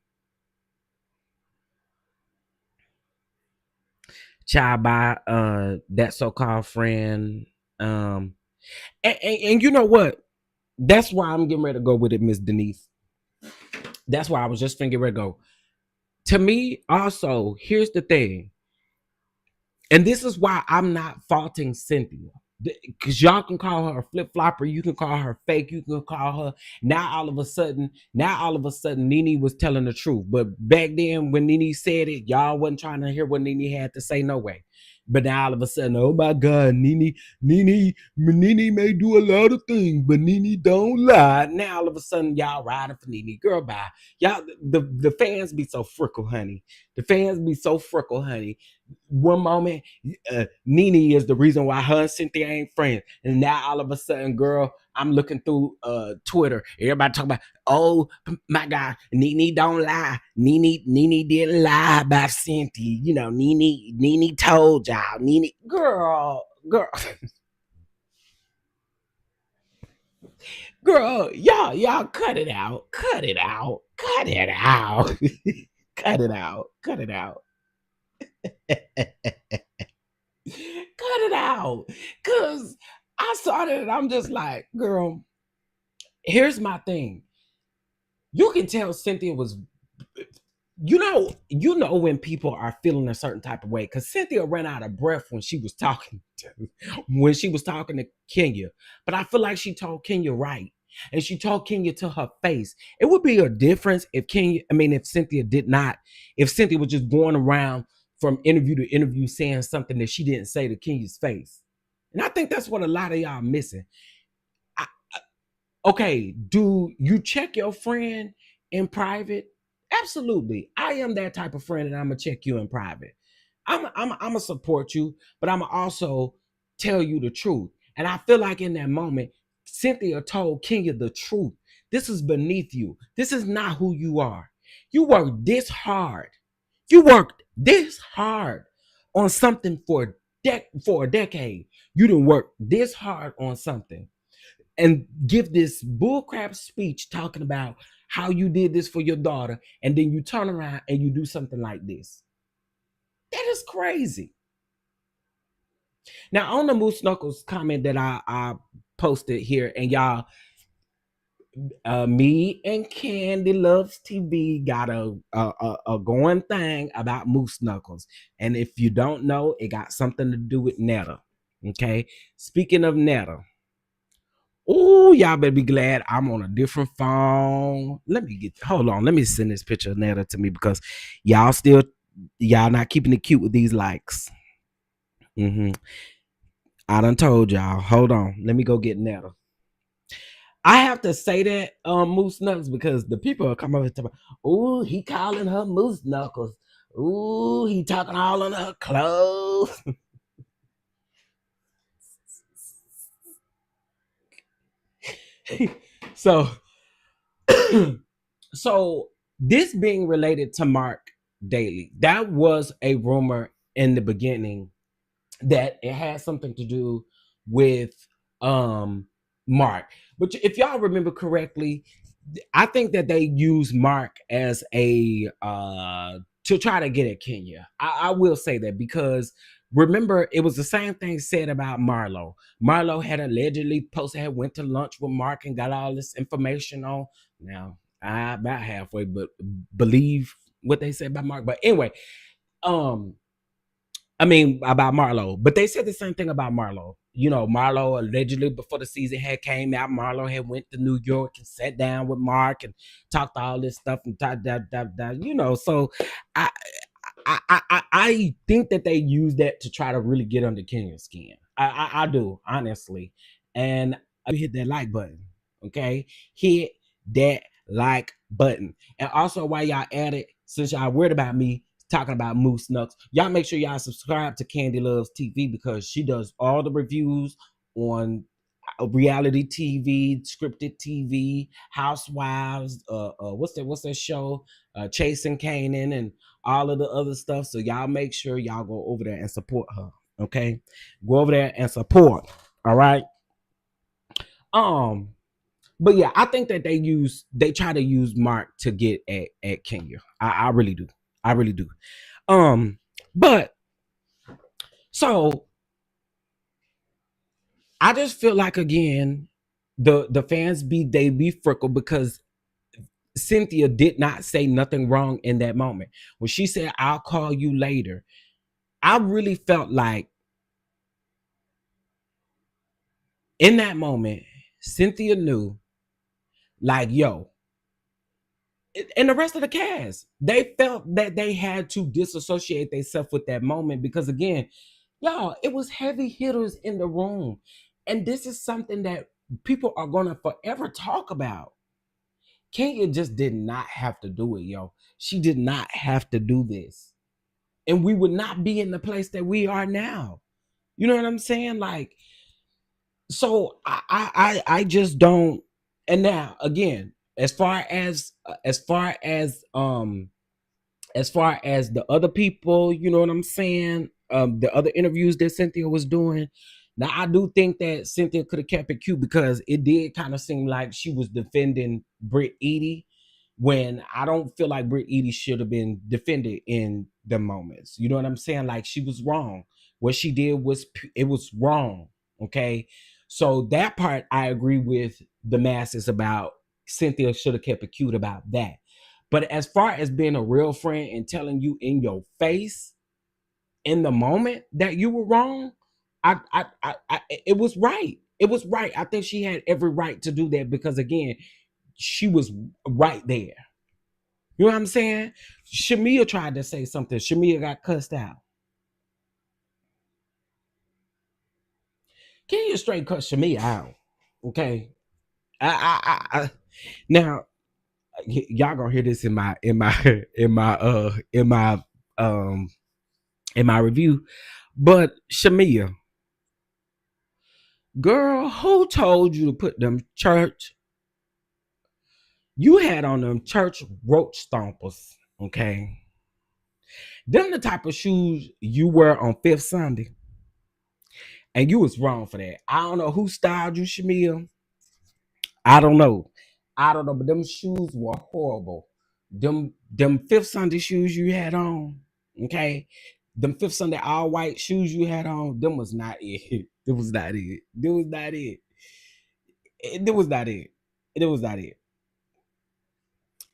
Child by that so-called friend. And you know what? That's why I'm getting ready to go with it, Miss Denise. That's why I was just thinking ready to go. To me, also, here's the thing. And this is why I'm not faulting Cynthia. Because y'all can call her a flip flopper, you can call her fake, you can call her now all of a sudden Nene was telling the truth. But back then when Nene said it, y'all wasn't trying to hear what Nene had to say no way. But now all of a sudden, oh my God, Nene may do a lot of things, but Nene don't lie. Now all of a sudden, y'all riding for Nene. Girl, bye. Y'all, the fans be so frickle, honey. The fans be so frickle, honey. One moment, Nene is the reason why her and Cynthia ain't friends. And now all of a sudden, girl, I'm looking through Twitter. Everybody talking about, oh my God, Nene don't lie. Nene didn't lie about Cynthia. You know, Nene told y'all. Nene, girl. Girl, y'all cut it out. Cut it out. Cut it out. Cut it out. Cut it out. Cut it out. Cause I saw that and I'm just like, girl, here's my thing. You can tell Cynthia was, you know when people are feeling a certain type of way because Cynthia ran out of breath when she was talking to Kenya. But I feel like she told Kenya right. And she told Kenya to her face. It would be a difference if Cynthia did not, if Cynthia was just going around from interview to interview saying something that she didn't say to Kenya's face. And I think that's what a lot of y'all missing. Okay, do you check your friend in private? Absolutely. I am that type of friend, and I'm gonna check you in private. I'm gonna support you, but I'm gonna also tell you the truth. And I feel like in that moment, Cynthia told Kenya the truth. This is beneath you. This is not who you are. You worked this hard. You worked this hard on something for a decade. You didn't work this hard on something and give this bullcrap speech talking about how you did this for your daughter, and then you turn around and you do something like this. That is crazy. Now, on the Moose Knuckles comment that I posted here, and y'all, me and Candy Loves TV got a going thing about Moose Knuckles, and if you don't know, it got something to do with Netta. Okay, speaking of Netta. Oh, y'all better be glad I'm on a different phone. Hold on. Let me send this picture of Netta to me because y'all not keeping it cute with these likes. I done told y'all. Hold on. Let me go get Netta. I have to say that Moose Knuckles because the people are coming over and talking, oh, he calling her Moose Knuckles. Ooh, he talking all on her clothes. So so this being related to Mark Daly, that was a rumor in the beginning that it had something to do with um Mark. But if y'all remember correctly, I think that they use Mark as a to try to get at Kenya. I will say that because remember it was the same thing said about Marlo. Marlo had allegedly posted had went to lunch with Mark and got all this information on. Now I about halfway, but believe what they said about Mark. But anyway, um I mean about Marlo, but they said the same thing about Marlo. You know, Marlo allegedly before the season had came out, Marlo had went to New York and sat down with Mark and talked all this stuff and you know. So I I think that they use that to try to really get under Kenya's skin. I do honestly, and I hit that like button. Okay, hit that like button, and also while y'all at it, since y'all worried about me talking about Moose Knucks, y'all make sure y'all subscribe to Candy Loves TV because she does all the reviews on reality TV, scripted TV, Housewives, what's that show, Chasing Canaan, and all of the other stuff. So y'all make sure y'all go over there and support her. Okay, go over there and support. All right. Um, but yeah, I think that they try to use Mark to get at Kenya. I really do. I really do. Um, but so I just feel like again, the fans be frickle because Cynthia did not say nothing wrong in that moment. When she said, I'll call you later, I really felt like in that moment, Cynthia knew, like, yo, and the rest of the cast, they felt that they had to disassociate themselves with that moment because, again, y'all, it was heavy hitters in the room. And this is something that people are going to forever talk about. Kenya just did not have to do it, yo. She did not have to do this. And we would not be in the place that we are now. You know what I'm saying? Like, so I just don't. And now again, as far as the other people, you know what I'm saying? The other interviews that Cynthia was doing. Now I do think that Cynthia could have kept it cute because it did kind of seem like she was defending Brit Eady when I don't feel like Brit Eady should have been defended in the moments. You know what I'm saying? Like she was wrong. What she did was it was wrong. Okay. So that part I agree with the masses about. Cynthia should have kept it cute about that. But as far as being a real friend and telling you in your face in the moment that you were wrong, it was right. It was right. I think she had every right to do that because again, she was right there. You know what I'm saying? Shamia tried to say something. Shamia got cussed out. Can you straight cut Shamia out? Okay. I now y'all gonna hear this in my in my um in my review. But Shamia, girl, who told you to put them church? You had on them church roach stompers, okay? Them the type of shoes you wear on Fifth Sunday, and you was wrong for that. I don't know who styled you, Shamia. I don't know. I don't know, but them shoes were horrible. Them Fifth Sunday shoes you had on, okay? Them Fifth Sunday all white shoes you had on, them was not it. It was not it. It was not it. It was not it. It was not it.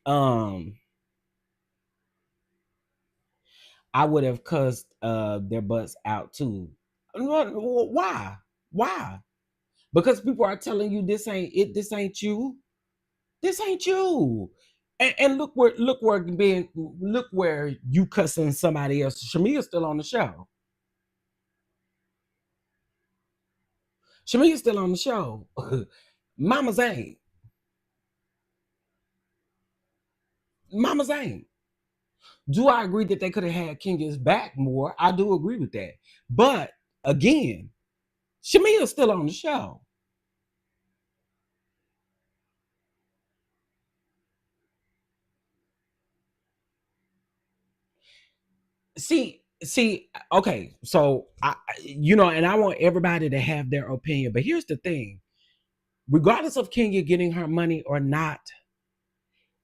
Um, I would have cussed their butts out too. Why? Why? Because people are telling you this ain't it. This ain't you. This ain't you. And look where you cussing somebody else. Shamia's still on the show. Shamia's still on the show. Mama's ain't. Mama's ain't. Do I agree that they could have had Kenya's back more? I do agree with that. But again, Shamia's still on the show. See, See, okay, so and I want everybody to have their opinion, but here's the thing: regardless of Kenya getting her money or not,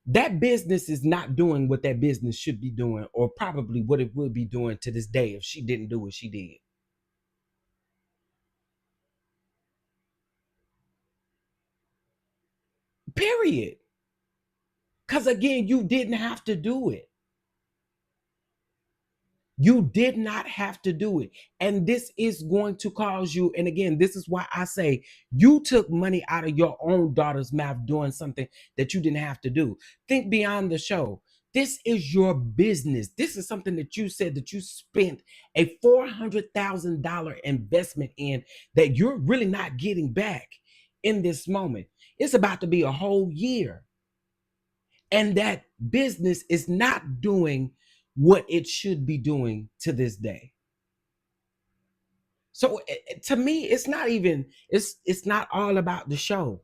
that business is not doing what that business should be doing, or probably what it would be doing to this day if she didn't do what she did. Period. Because again, you didn't have to do it. You did not have to do it. And this is going to cause you. And again, this is why I say you took money out of your own daughter's mouth doing something that you didn't have to do. Think beyond the show. This is your business. This is something that you said that you spent a $400,000 investment in that you're really not getting back in this moment. It's about to be a whole year. And that business is not doing what it should be doing to this day. So to me, it's not even, it's not all about the show.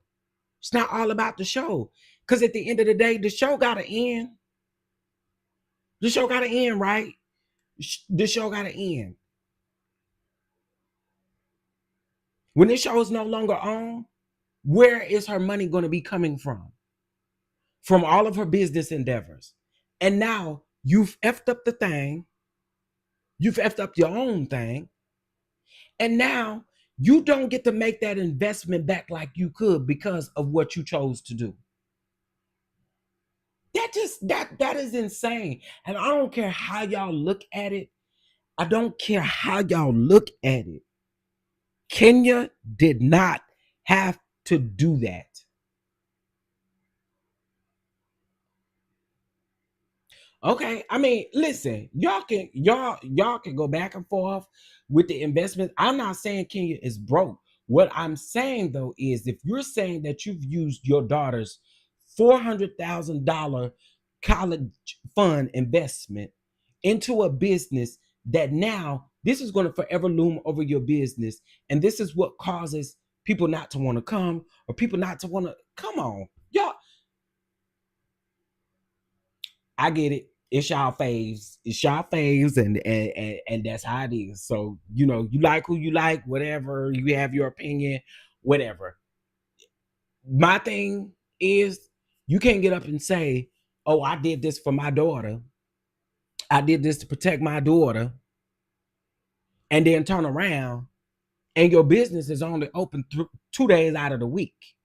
It's not all about the show. Because at the end of the day, the show gotta end. The show gotta end, right? The show gotta end. When this show is no longer on, where is her money going to be coming from? From all of her business endeavors. And now you've effed up the thing. You've effed up your own thing. And now you don't get to make that investment back like you could because of what you chose to do. That is insane. And I don't care how y'all look at it. I don't care how y'all look at it. Kenya did not have to do that. Okay, I mean, listen, y'all can go back and forth with the investment. I'm not saying Kenya is broke. What I'm saying though is if you're saying that you've used your daughter's $400,000 college fund investment into a business that now this is going to forever loom over your business, and this is what causes people not to want to come or people not to want to come on. Y'all, I get it. It's y'all faves. It's y'all faves, and that's how it is. So you like who you like, whatever. You have your opinion, whatever. My thing is, you can't get up and say, "Oh, I did this for my daughter. I did this to protect my daughter," and then turn around and your business is only open 2 days out of the week.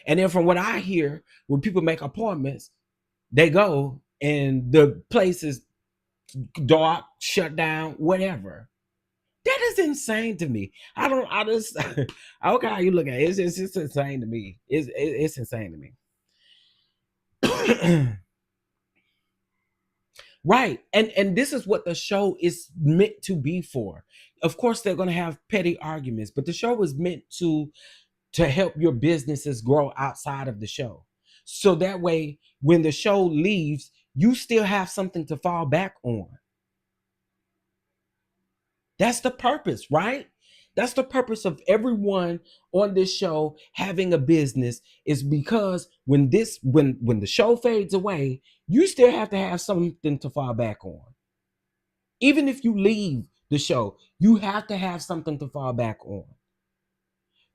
And then from what I hear, when people make appointments, they go and the place is dark, shut down, whatever. That is insane to me. I just, I don't care how you look at it. It's just insane to me. It's insane to me. Right. And this is what the show is meant to be for. Of course, they're going to have petty arguments, but the show is meant to help your businesses grow outside of the show. So that way, when the show leaves, you still have something to fall back on. That's the purpose, right? That's the purpose of everyone on this show having a business, is because when the show fades away, you still have to have something to fall back on. Even if you leave the show, you have to have something to fall back on.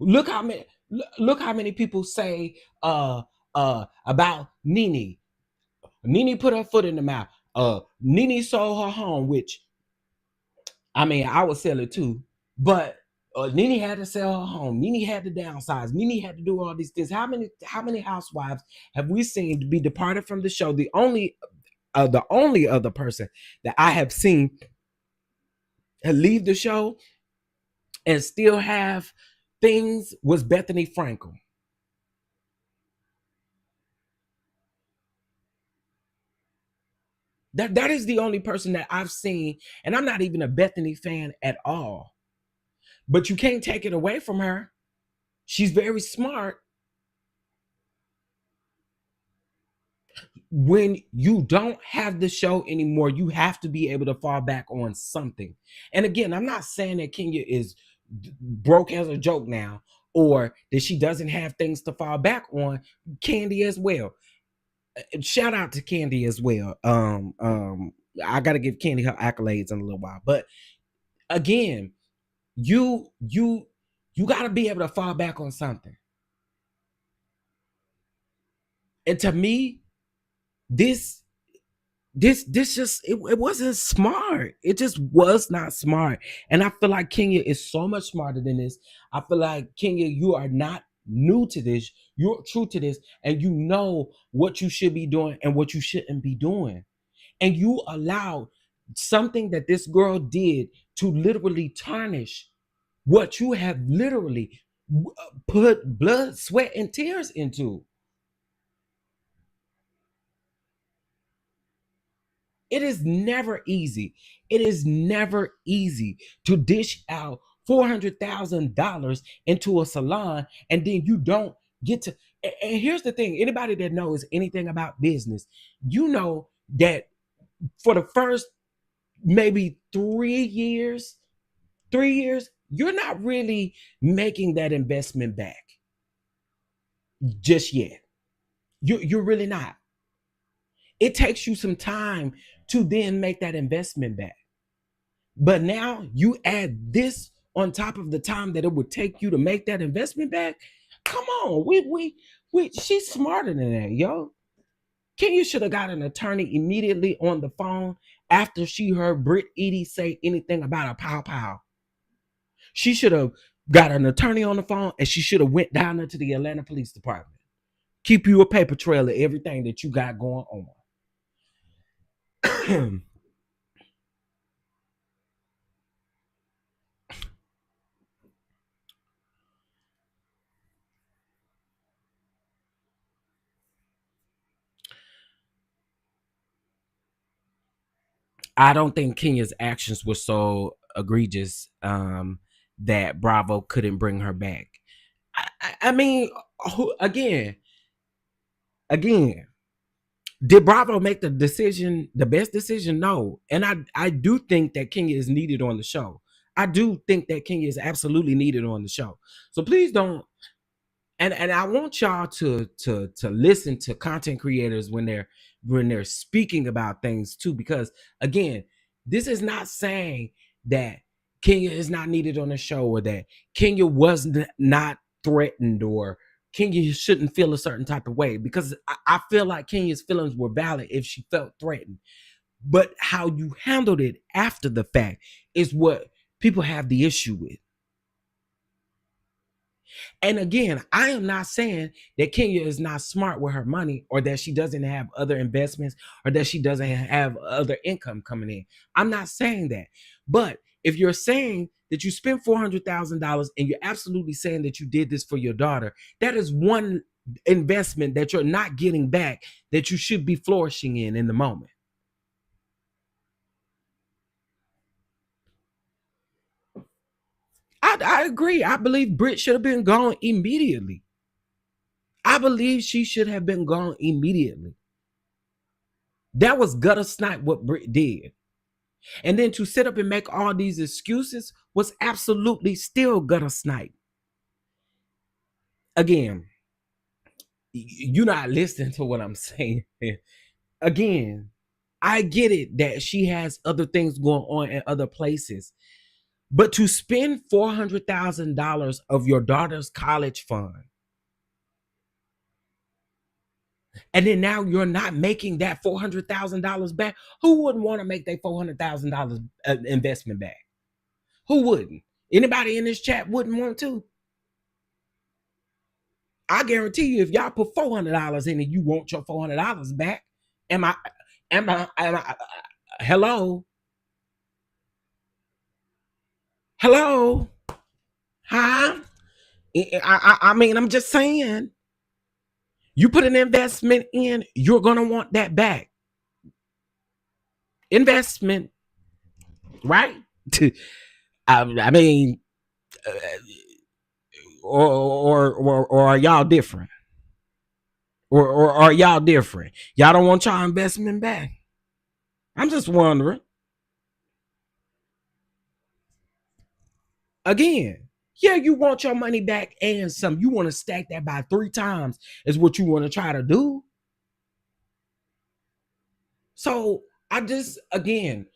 Look how many people say about Nene. Nene put her foot in the mouth. Nene sold her home, which I mean, I would sell it too, but Nene had to sell her home. Nene had to downsize. Nene had to do all these things. How many housewives have we seen to be departed from the show? The only other person that I have seen leave the show and still have things was Bethany Frankel. That is the only person that I've seen, and I'm not even a Bethany fan at all. But you can't take it away from her. She's very smart. When you don't have the show anymore, you have to be able to fall back on something. And again, I'm not saying that Kenya is broke as a joke now, or that she doesn't have things to fall back on. Candy as well. Shout out to Candy as well. I gotta give Candy her accolades in a little while. But again, you you you gotta be able to fall back on something. And to me, this this just it wasn't smart. It just was not smart. And I feel like Kenya is so much smarter than this. I feel like Kenya, you are not new to this. You're true to this, and you know what you should be doing and what you shouldn't be doing. And you allowed something that this girl did to literally tarnish what you have literally put blood, sweat, and tears into. It is never easy. It is never easy to dish out $400,000 into a salon and then you don't get to. And here's the thing: anybody that knows anything about business, you know that for the first maybe 3 years, 3 years, you're not really making that investment back just yet. You're really not. It takes you some time to then make that investment back. But now you add this on top of the time that it would take you to make that investment back. Come on, we she's smarter than that, yo. Kenya should have got an attorney immediately on the phone after she heard Brit Eady say anything about a pow pow. She should have got an attorney on the phone and she should have went down into the Atlanta Police Department. Keep you a paper trail of everything that you got going on. I don't think Kenya's actions were so egregious that Bravo couldn't bring her back. I mean, again, again, did Bravo make the decision, the best decision? No. And I do think that Kenya is needed on the show. I do think that Kenya is absolutely needed on the show. So please don't. And I want y'all to listen to content creators when they're speaking about things too, because again, this is not saying that Kenya is not needed on the show or that Kenya was not threatened or Kenya shouldn't feel a certain type of way, because I feel like Kenya's feelings were valid if she felt threatened. But how you handled it after the fact is what people have the issue with. And again, I am not saying that Kenya is not smart with her money or that she doesn't have other investments or that she doesn't have other income coming in. I'm not saying that. But if you're saying that you spent $400,000 and you're absolutely saying that you did this for your daughter, that is one investment that you're not getting back that you should be flourishing in the moment. I agree. I believe Brit should have been gone immediately. I believe she should have been gone immediately. That was gutter snipe what Brit did. And then to sit up and make all these excuses was absolutely still gutter snipe. Again, you're not listening to what I'm saying. Again, I get it that she has other things going on in other places. But to spend $400,000 of your daughter's college fund, and then now you're not making that $400,000 back, who wouldn't want to make that $400,000 investment back? Who wouldn't? Anybody in this chat wouldn't want to? I guarantee you, if y'all put $400 in and you want your $400 back, am I, hello? Hello? Huh? I mean, I'm just saying, you put an investment in, you're going to want that back. Investment, right? I mean, or are y'all different? Or are y'all different? Y'all don't want y'all investment back? I'm just wondering. Again, yeah, you want your money back and some. You want to stack that by 3 times is what you want to try to do. So I just, again,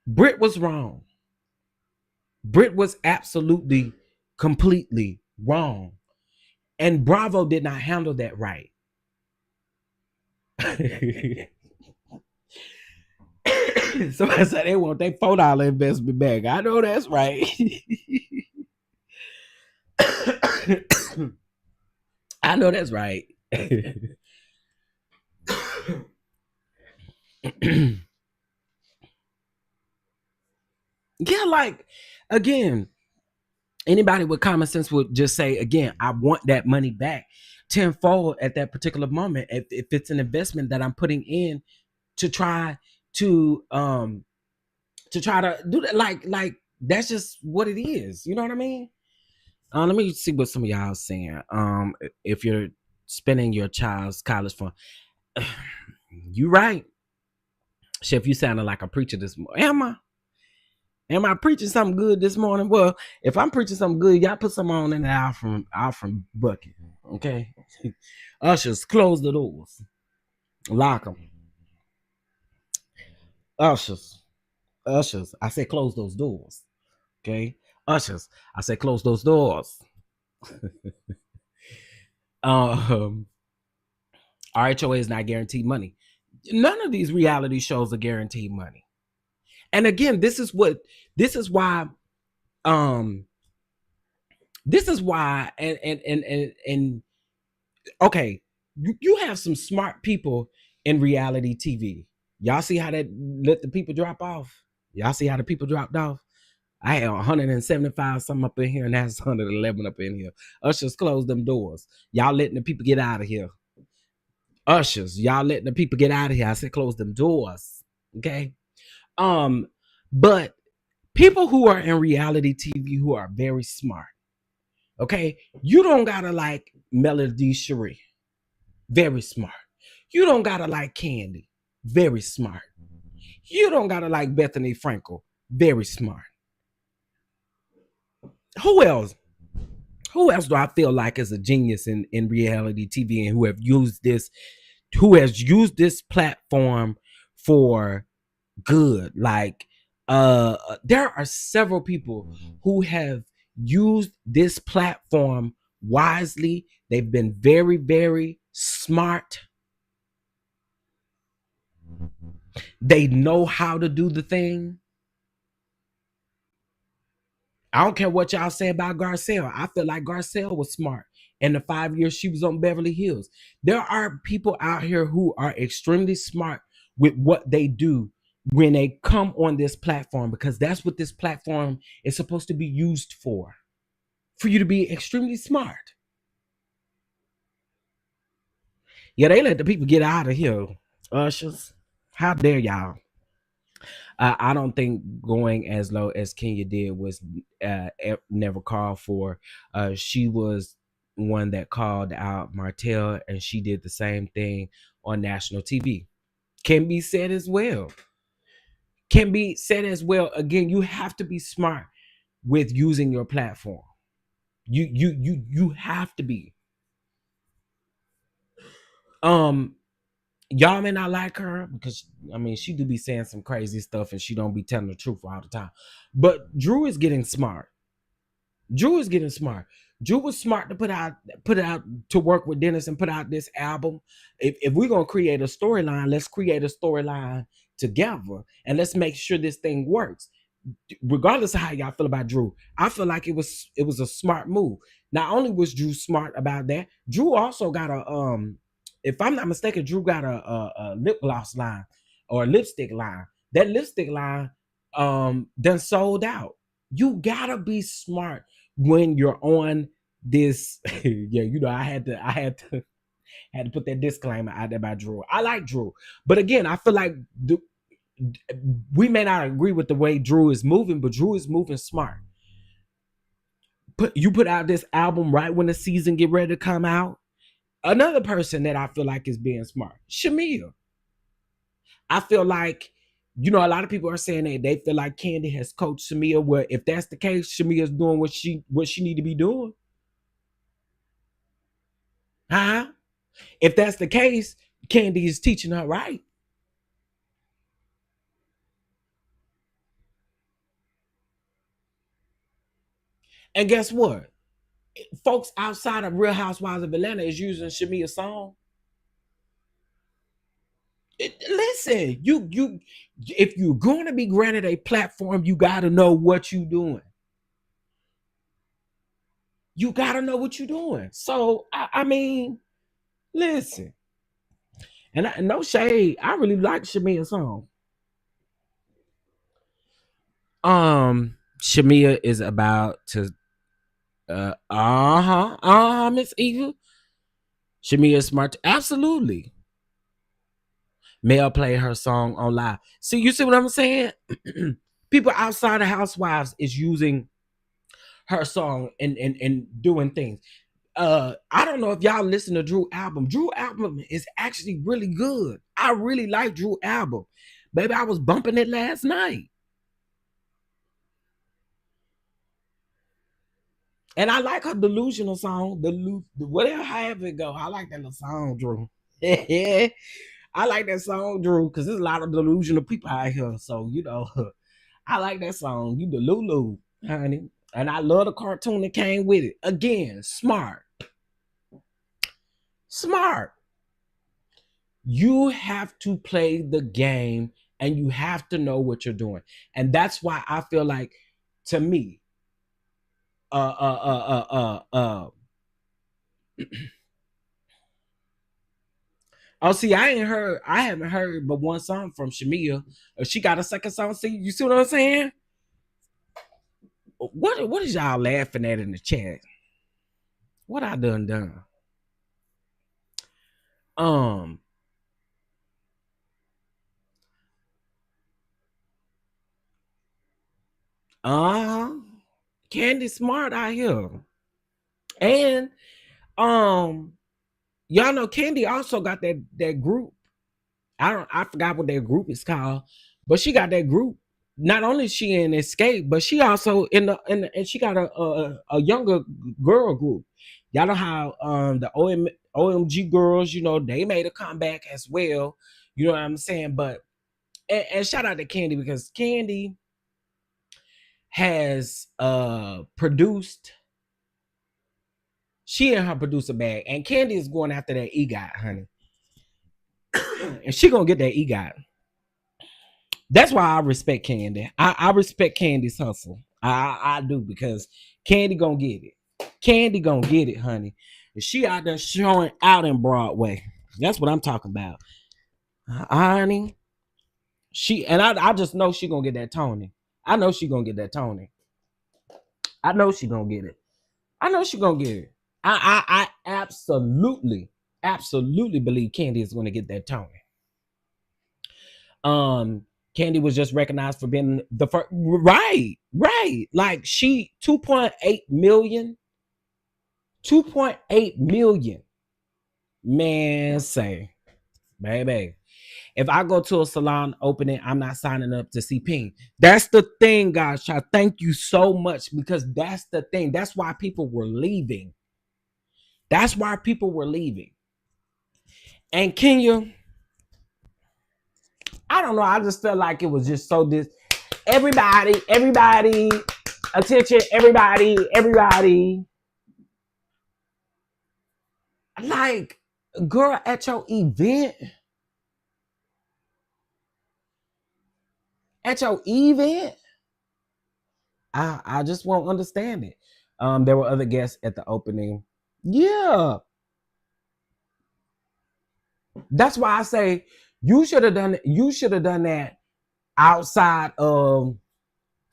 Brit was wrong. Brit was absolutely, completely wrong. And Bravo did not handle that right. Somebody said they want their $4 investment back. I know that's right. I know that's right. Yeah, like, again, anybody with common sense would just say, again, I want that money back tenfold at that particular moment. If it's an investment that I'm putting in to try to try to do that, like that's just what it is. You know what I mean? Let me see what some of y'all are saying. If you're spending your child's college fund, you right. Chef, you sounded like a preacher this morning. Am I preaching something good this morning? Well, if I'm preaching something good, y'all put some on in the out from bucket. Okay. Ushers, close the doors. Lock them. Ushers. Ushers. I said close those doors. Okay. Ushers. I said close those doors. um RHOA is not guaranteed money. None of these reality shows are guaranteed money. And again, um this is why and okay, you have some smart people in reality TV. Y'all see how that let the people drop off? Y'all see how the people dropped off? I had 175 something up in here, and that's 111 up in here. Ushers, close them doors. Y'all letting the people get out of here. Ushers, y'all letting the people get out of here. I said close them doors. Okay. But people who are in reality TV who are very smart. Okay, you don't gotta like Melody Cherie. Very smart. You don't gotta like Candy. Very smart. You don't gotta like Bethany Frankel. Very smart. Who else? Who else do I feel like is a genius in reality TV and who has used this platform for good? Like, there are several people who have used this platform wisely. They've been very, very smart. They know how to do the thing. I don't care what y'all say about Garcelle. I feel like Garcelle was smart in the 5 years she was on Beverly Hills. There are people out here who are extremely smart with what they do when they come on this platform, because that's what this platform is supposed to be used for you to be extremely smart. Yeah, they let the people get out of here. Ushers, how dare y'all? I don't think going as low as Kenya did was never called for. She was one that called out Martell, and she did the same thing on national TV. Can be said as well. Can be said as well. Again, you have to be smart with using your platform. You have to be. Um, y'all may not like her because I mean she do be saying some crazy stuff and she don't be telling the truth all the time. But Drew is getting smart. Drew is getting smart. Drew was smart to put out to work with Dennis and put out this album. If we're gonna create a storyline, let's create a storyline together and let's make sure this thing works. Regardless of how y'all feel about Drew, I feel like it was a smart move. Not only was Drew smart about that, Drew also got if I'm not mistaken, Drew got a lip gloss line or a lipstick line. That lipstick line done sold out. You gotta be smart when you're on this. Yeah, I had to put that disclaimer out there about Drew. I like Drew, but again, I feel like we may not agree with the way Drew is moving, but Drew is moving smart. You put out this album right when the season get ready to come out. Another person that I feel like is being smart, Shamia. I feel like, a lot of people are saying that they feel like Candy has coached Shamia. Well, if that's the case, Shamia's doing what she need to be doing. Huh? If that's the case, Candy is teaching her right. And guess what? Folks outside of Real Housewives of Atlanta is using Shamia's song. Listen, if you're going to be granted a platform, you got to know what you're doing. You got to know what you're doing. So I mean, listen, and no shade, I really like Shamia's song. Shamia is about to Miss Eva. Shamia Smart, absolutely. Mel played her song on live. See, you see what I'm saying? People outside of Housewives is using her song and doing things. I don't know if y'all listen to Drew album. Drew album is actually really good. I really like Drew album. Baby, I was bumping it last night. And I like her delusional song, whatever, however it go. I like that little song, Drew. I like that song, Drew, because there's a lot of delusional people out here. So, I like that song. You the Lulu, honey. And I love the cartoon that came with it. Again, smart. Smart. You have to play the game and you have to know what you're doing. And that's why I feel like, to me, oh, see, I haven't heard but one song from Shamia. She got a second song. See, you see what I'm saying? What is y'all laughing at in the chat? What I done? Candy Smart out here. And y'all know Candy also got that group. I forgot what that group is called, but she got that group. Not only is she in Escape, but she also and she got a younger girl group. Y'all know how the OMG girls, they made a comeback as well. You know what I'm saying? But and shout out to Candy, because Candy has produced. She and her producer bag, and Candy is going after that EGOT, honey. And she gonna get that EGOT. That's why I respect Candy. I respect Candy's hustle. I do, because Candy gonna get it. Candy gonna get it, honey. And she out there showing out in Broadway. That's what I'm talking about. Honey. I just know she gonna get that Tony. I know she gonna get that Tony. I know she gonna get it. I know she gonna get it. I absolutely believe Candy is gonna get that Tony. Candy was just recognized for being the first. Right. Like, she 2.8 million. 2.8 million. Man, say, baby, if I go to a salon opening, I'm not signing up to see Pink. That's the thing, guys. I thank you so much, because that's the thing. That's why people were leaving. And Kenya, I don't know. I just felt like it was just so everybody, attention, everybody. Like, girl, at your event, I just won't understand it. There were other guests at the opening. Yeah, that's why I say you should have done it. You should have done that outside of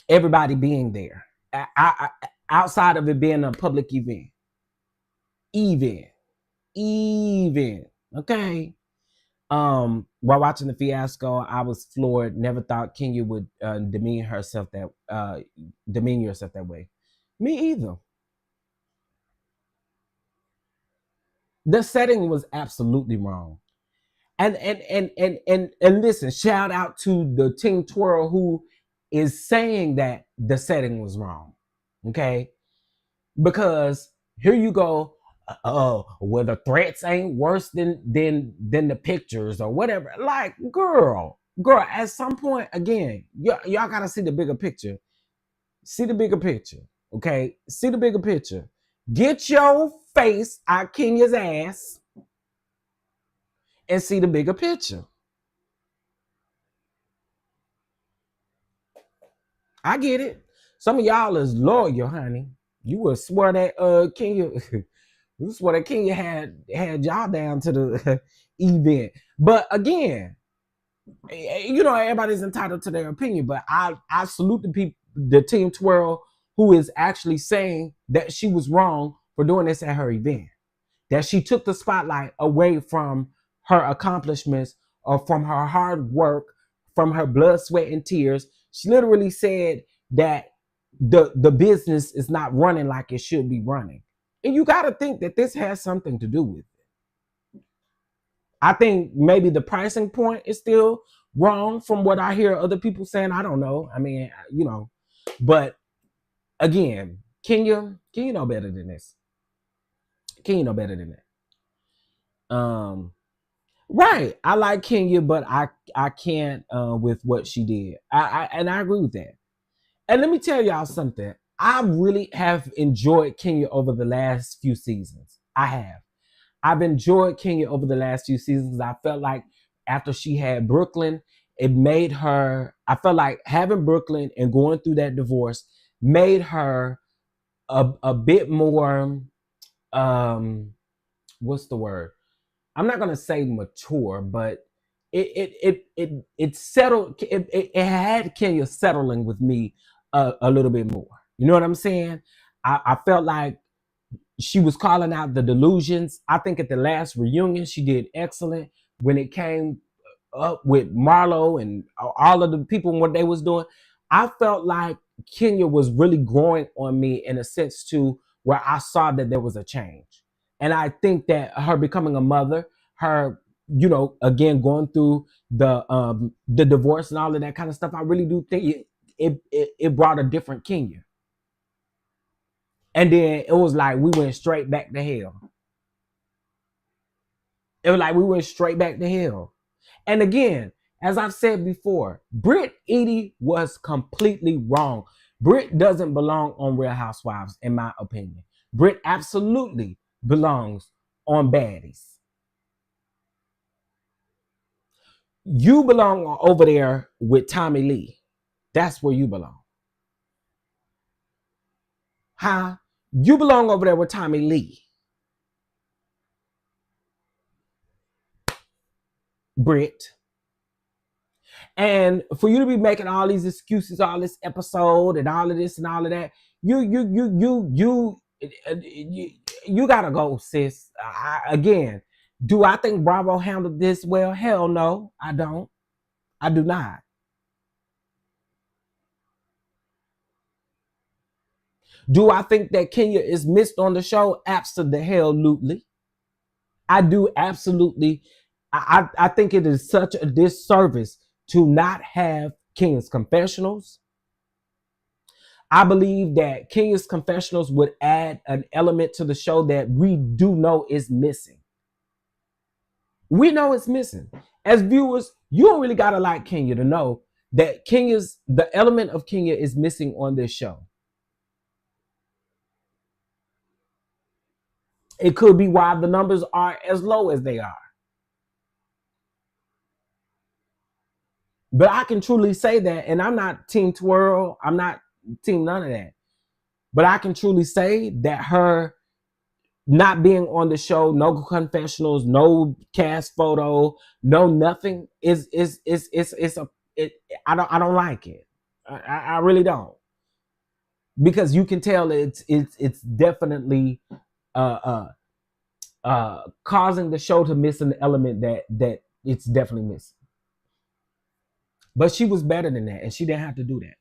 everybody being there. Outside of it being a public event. Okay. While watching the fiasco, I was floored. Never thought Kenya would demean yourself that way. Me either. The setting was absolutely wrong. And listen, shout out to the Team Twirl, who is saying that the setting was wrong. Okay? Because here you go. Well, the threats ain't worse than the pictures or whatever. Like, girl, at some point, again, y'all gotta see the bigger picture. See the bigger picture. Okay? See the bigger picture. Get your face out Kenya's ass and see the bigger picture. I get it. Some of y'all is loyal, honey. You would swear that Kenya you swear that Kenya had y'all down to the event. But again, everybody's entitled to their opinion, but I salute the people, the Team Twirl, who is actually saying that she was wrong for doing this at her event. That she took the spotlight away from her accomplishments or from her hard work, from her blood, sweat, and tears. She literally said that the business is not running like it should be running. And you got to think that this has something to do with it. I think maybe the pricing point is still wrong from what I hear other people saying. I don't know. I mean, but again, Kenya know better than this. Kenya know better than that. Right. I like Kenya, but I can't with what she did. And I agree with that. And let me tell y'all something. I really have enjoyed Kenya over the last few seasons. I have. I've enjoyed Kenya over the last few seasons. I felt like after she had Brooklyn, it made her, I felt like having Brooklyn and going through that divorce made her a bit more, what's the word? I'm not gonna say mature, but it settled. It had Kenya settling with me a little bit more. You know what I'm saying? I felt like she was calling out the delusions. I think at the last reunion she did excellent when it came up with Marlo and all of the people and what they was doing. I felt like Kenya was really growing on me in a sense to where I saw that there was a change. And I think that her becoming a mother, her, again going through the divorce and all of that kind of stuff, I really do think it brought a different Kenya. And then it was like we went straight back to hell. It was like we went straight back to hell. And again, as I've said before, Brit Eady was completely wrong. Brit doesn't belong on Real Housewives, in my opinion. Brit absolutely belongs on Baddies. You belong over there with Tommy Lee. That's where you belong. Huh? You belong over there with Tommy Lee. Brit. And for you to be making all these excuses, all this episode and all of this and all of that, you gotta go, sis. Again, do I think Bravo handled this well? Hell no, I don't. I do not. Do I think that Kenya is missed on the show? Absolutely. I do absolutely. I think it is such a disservice to not have Kenya's confessionals. I believe that Kenya's confessionals would add an element to the show that we do know is missing. We know it's missing. As viewers, you don't really gotta like Kenya to know that the element of Kenya is missing on this show. It could be why the numbers are as low as they are. But I can truly say that, and I'm not Team Twirl, I'm not Team none of that. But I can truly say that her not being on the show, no confessionals, no cast photo, no nothing I don't like it. I really don't, because you can tell it's definitely causing the show to miss an element that it's definitely missing. But she was better than that, and she didn't have to do that.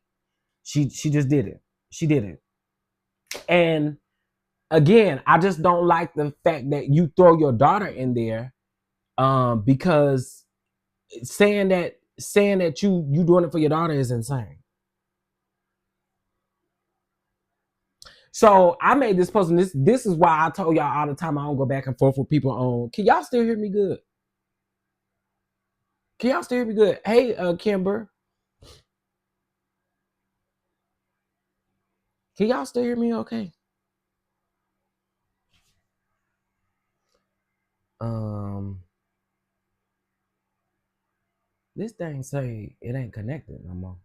She just did it. She did it. And again, I just don't like the fact that you throw your daughter in there, because saying that you doing it for your daughter is insane. So I made this post, and this is why I told y'all all the time I don't go back and forth with people on. Can y'all still hear me good? Can y'all still hear me good? Hey, Kimber. Can y'all still hear me okay? This thing say it ain't connected no more.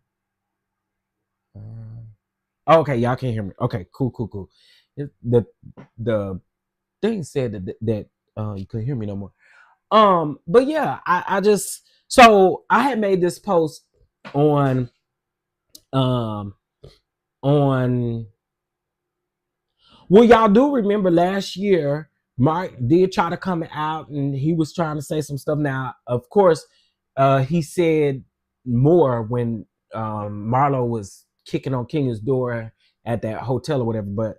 Okay, y'all can't hear me. Okay, cool. The thing said that you couldn't hear me no more. But yeah, I just so I had made this post on on well, y'all do remember last year Mark did try to come out and he was trying to say some stuff. Now, of course, he said more when Marlo was kicking on Kenya's door at that hotel or whatever, but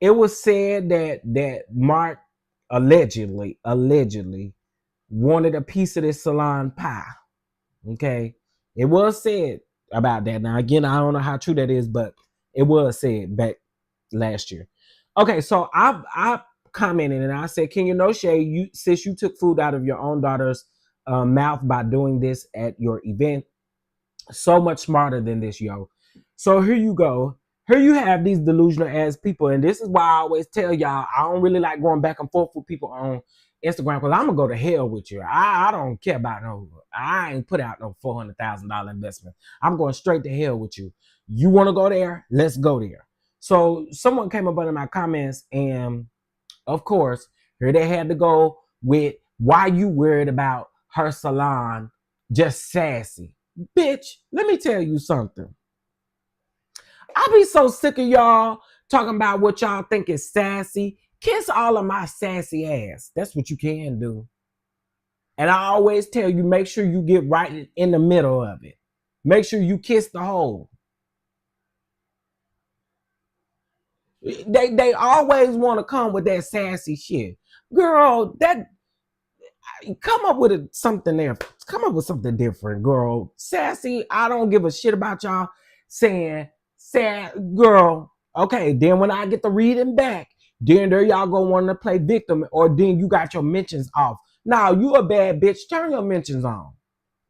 it was said that Mark allegedly wanted a piece of this salon pie. Okay, it was said about that. Now again, I don't know how true that is, but it was said back last year. Okay, so I commented and I said, "Can you no shade? You since you took food out of your own daughter's mouth by doing this at your event, so much smarter than this, yo." So here you go. Here you have these delusional ass people, and this is why I always tell y'all I don't really like going back and forth with people on Instagram because I'm gonna go to hell with you. I don't care about no. I ain't put out no $400,000 investment. I'm going straight to hell with you. You want to go there? Let's go there. So someone came up under my comments, and of course, here they had to go with why you worried about her salon just sassy. Bitch, let me tell you something. I be so sick of y'all talking about what y'all think is sassy. Kiss all of my sassy ass. That's what you can do. And I always tell you, make sure you get right in the middle of it. Make sure you kiss the hole. They always want to come with that sassy shit. Girl, that come up with something there. Come up with something different, girl. Sassy, I don't give a shit about y'all saying sad girl. Okay, then when I get to reading back, then there y'all go wanting to play victim, or then you got your mentions off. Now you a bad bitch. Turn your mentions on.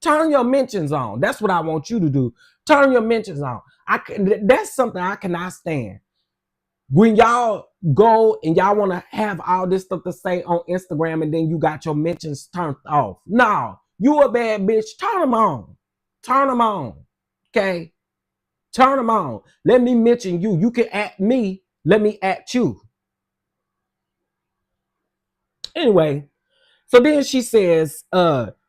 Turn your mentions on. That's what I want you to do. Turn your mentions on. That's something I cannot stand. When y'all go and y'all want to have all this stuff to say on Instagram and then you got your mentions turned off. No, you a bad bitch. Turn them on. Turn them on. Okay? Turn them on. Let me mention you. You can at me. Let me at you. Anyway, so then she says,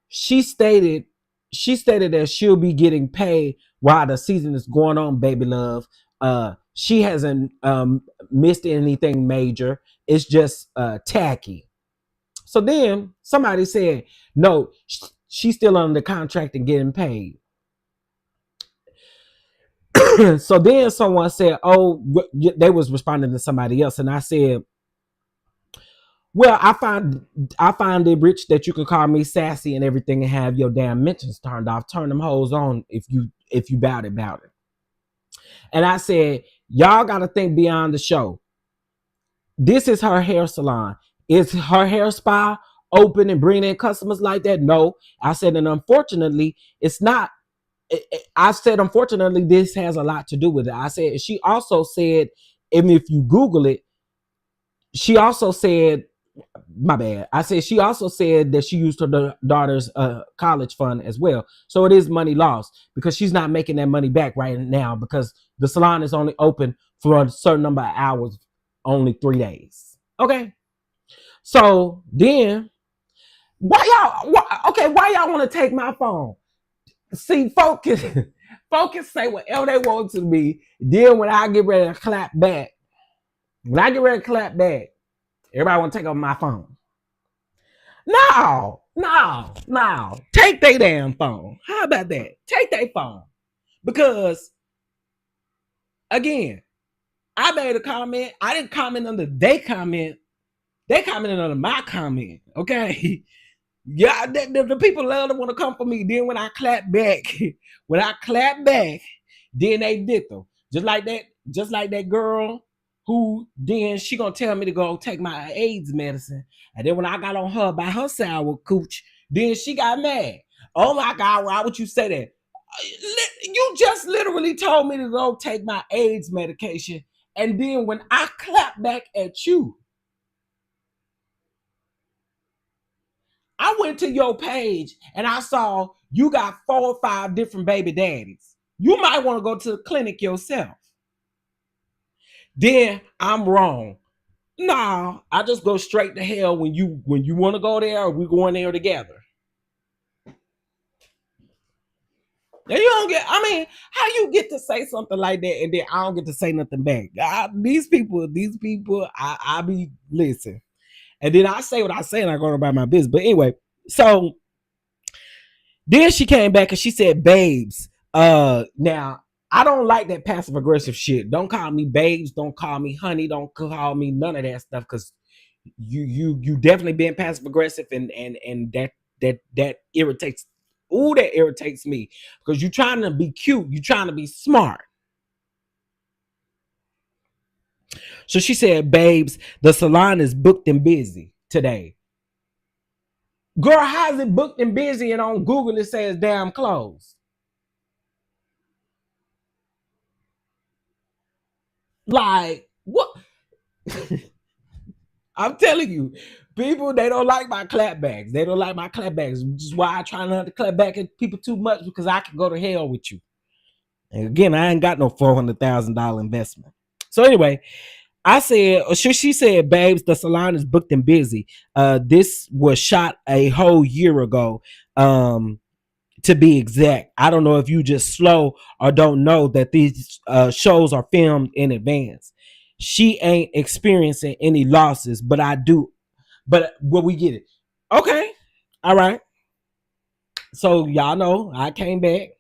she stated that she'll be getting paid while the season is going on, baby love. She hasn't missed anything major. It's just tacky. So then somebody said, no, she's still under contract and getting paid. So then someone said, oh, they was responding to somebody else. And I said, well, I find it rich that you can call me sassy and everything and have your damn mentions turned off. Turn them hoes on if you bout it. And I said, y'all got to think beyond the show. This is her hair salon. Is her hair spa open and bringing in customers like that? No. I said, and unfortunately, it's not. I said, unfortunately, this has a lot to do with it. I said, she also said, and if you Google it, she also said, my bad. I said she also said that she used her daughter's college fund as well. So it is money lost because she's not making that money back right now because the salon is only open for a certain number of hours, only 3 days. Okay. So then why y'all want to take my phone? See, focus say whatever they want to me. Then when I get ready to clap back, everybody want to take up my phone. No. Take their damn phone. How about that? Take their phone. Because, again, I made a comment. I didn't comment under their comment. They commented under my comment. Okay? Yeah, the people love to want to come for me. Then when I clap back, when I clap back, then they dick them. Just like that girl who then she gonna tell me to go take my AIDS medicine. And then when I got on her by her sour cooch, then she got mad. Oh my God, why would you say that? You just literally told me to go take my AIDS medication. And then when I clap back at you, I went to your page and I saw you got 4 or 5 different baby daddies. You might want to go to the clinic yourself. Then I'm wrong. Nah, I just go straight to hell when you want to go there, or we going there together. Now you don't get. I mean, how you get to say something like that and then I don't get to say nothing back? These people, I be listen, and then I say what I say and I go about my business. But anyway, so then she came back and she said, "Babes, now I don't like that passive aggressive shit. Don't call me babes. Don't call me honey. Don't call me none of that stuff because you definitely being passive aggressive and that irritates. Ooh, that irritates me because you're trying to be cute. You're trying to be smart." So she said, "Babes, the salon is booked and busy today." Girl, how's it booked and busy and on Google it says damn closed? Like, what? I'm telling you, people, they don't like my clapbacks. They don't like my clapbacks, which is why I try not to clap back at people too much because I can go to hell with you. And again, I ain't got no $400,000 investment. So anyway, I said, or she said, "Babes, the salon is booked and busy. This was shot a whole year ago. To be exact. I don't know if you just slow or don't know that these shows are filmed in advance. She ain't experiencing any losses, but I do. But we get it. Okay. All right. So y'all know I came back.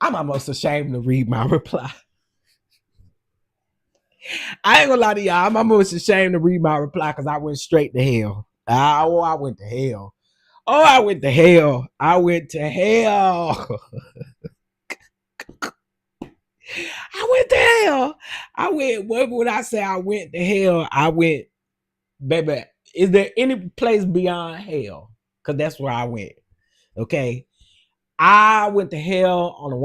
I'm almost ashamed to read my reply. I ain't gonna lie to y'all. I'm almost ashamed to read my reply because I went straight to hell. Oh, I went to hell. Oh, I went to hell. I went to hell. I went to hell. I went, what would I say? I went to hell. I went, baby, is there any place beyond hell? Because that's where I went. Okay. I went to hell on a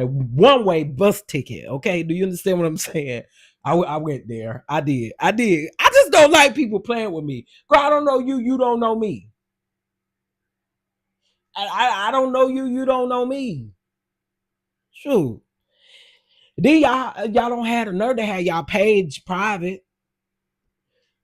one-way bus ticket. Okay. Do you understand what I'm saying? I went there. I did. I did. I just don't like people playing with me. Girl, I don't know you. You don't know me. I don't know you. You don't know me. Shoot. Then y'all don't have the nerve to have y'all page private.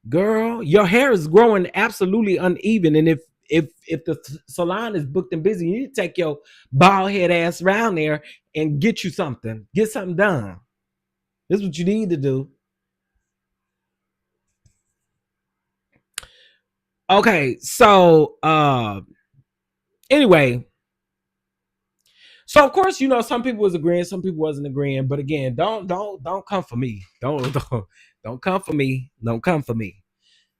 Girl, your hair is growing absolutely uneven. And if the salon is booked and busy, you need to take your bald head ass around there and get you something. Get something done. This is what you need to do. Okay, so anyway, so of course, some people was agreeing, some people wasn't agreeing. But again, don't come for me. Don't come for me. Don't come for me.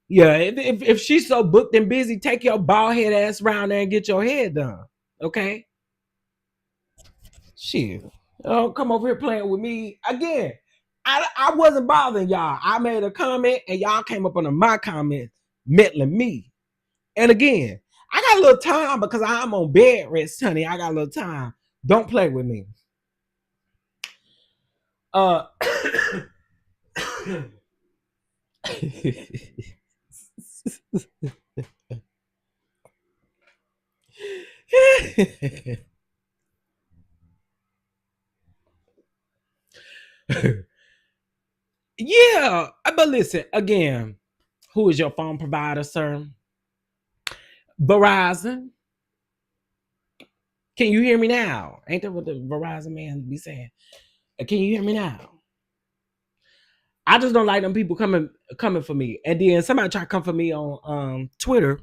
Yeah, if she's so booked and busy, take your bald head ass around there and get your head done. Okay? Shit. Oh, come over here playing with me. Again, I wasn't bothering y'all. I made a comment and y'all came up under my comment, meddling me. And again, I got a little time because I'm on bed rest, honey. I got a little time. Don't play with me. Uh yeah, but listen, again, who is your phone provider, sir? Verizon. Can you hear me now? Ain't that what the Verizon man be saying? Can you hear me now? I just don't like them people coming for me. And then somebody try to come for me on Twitter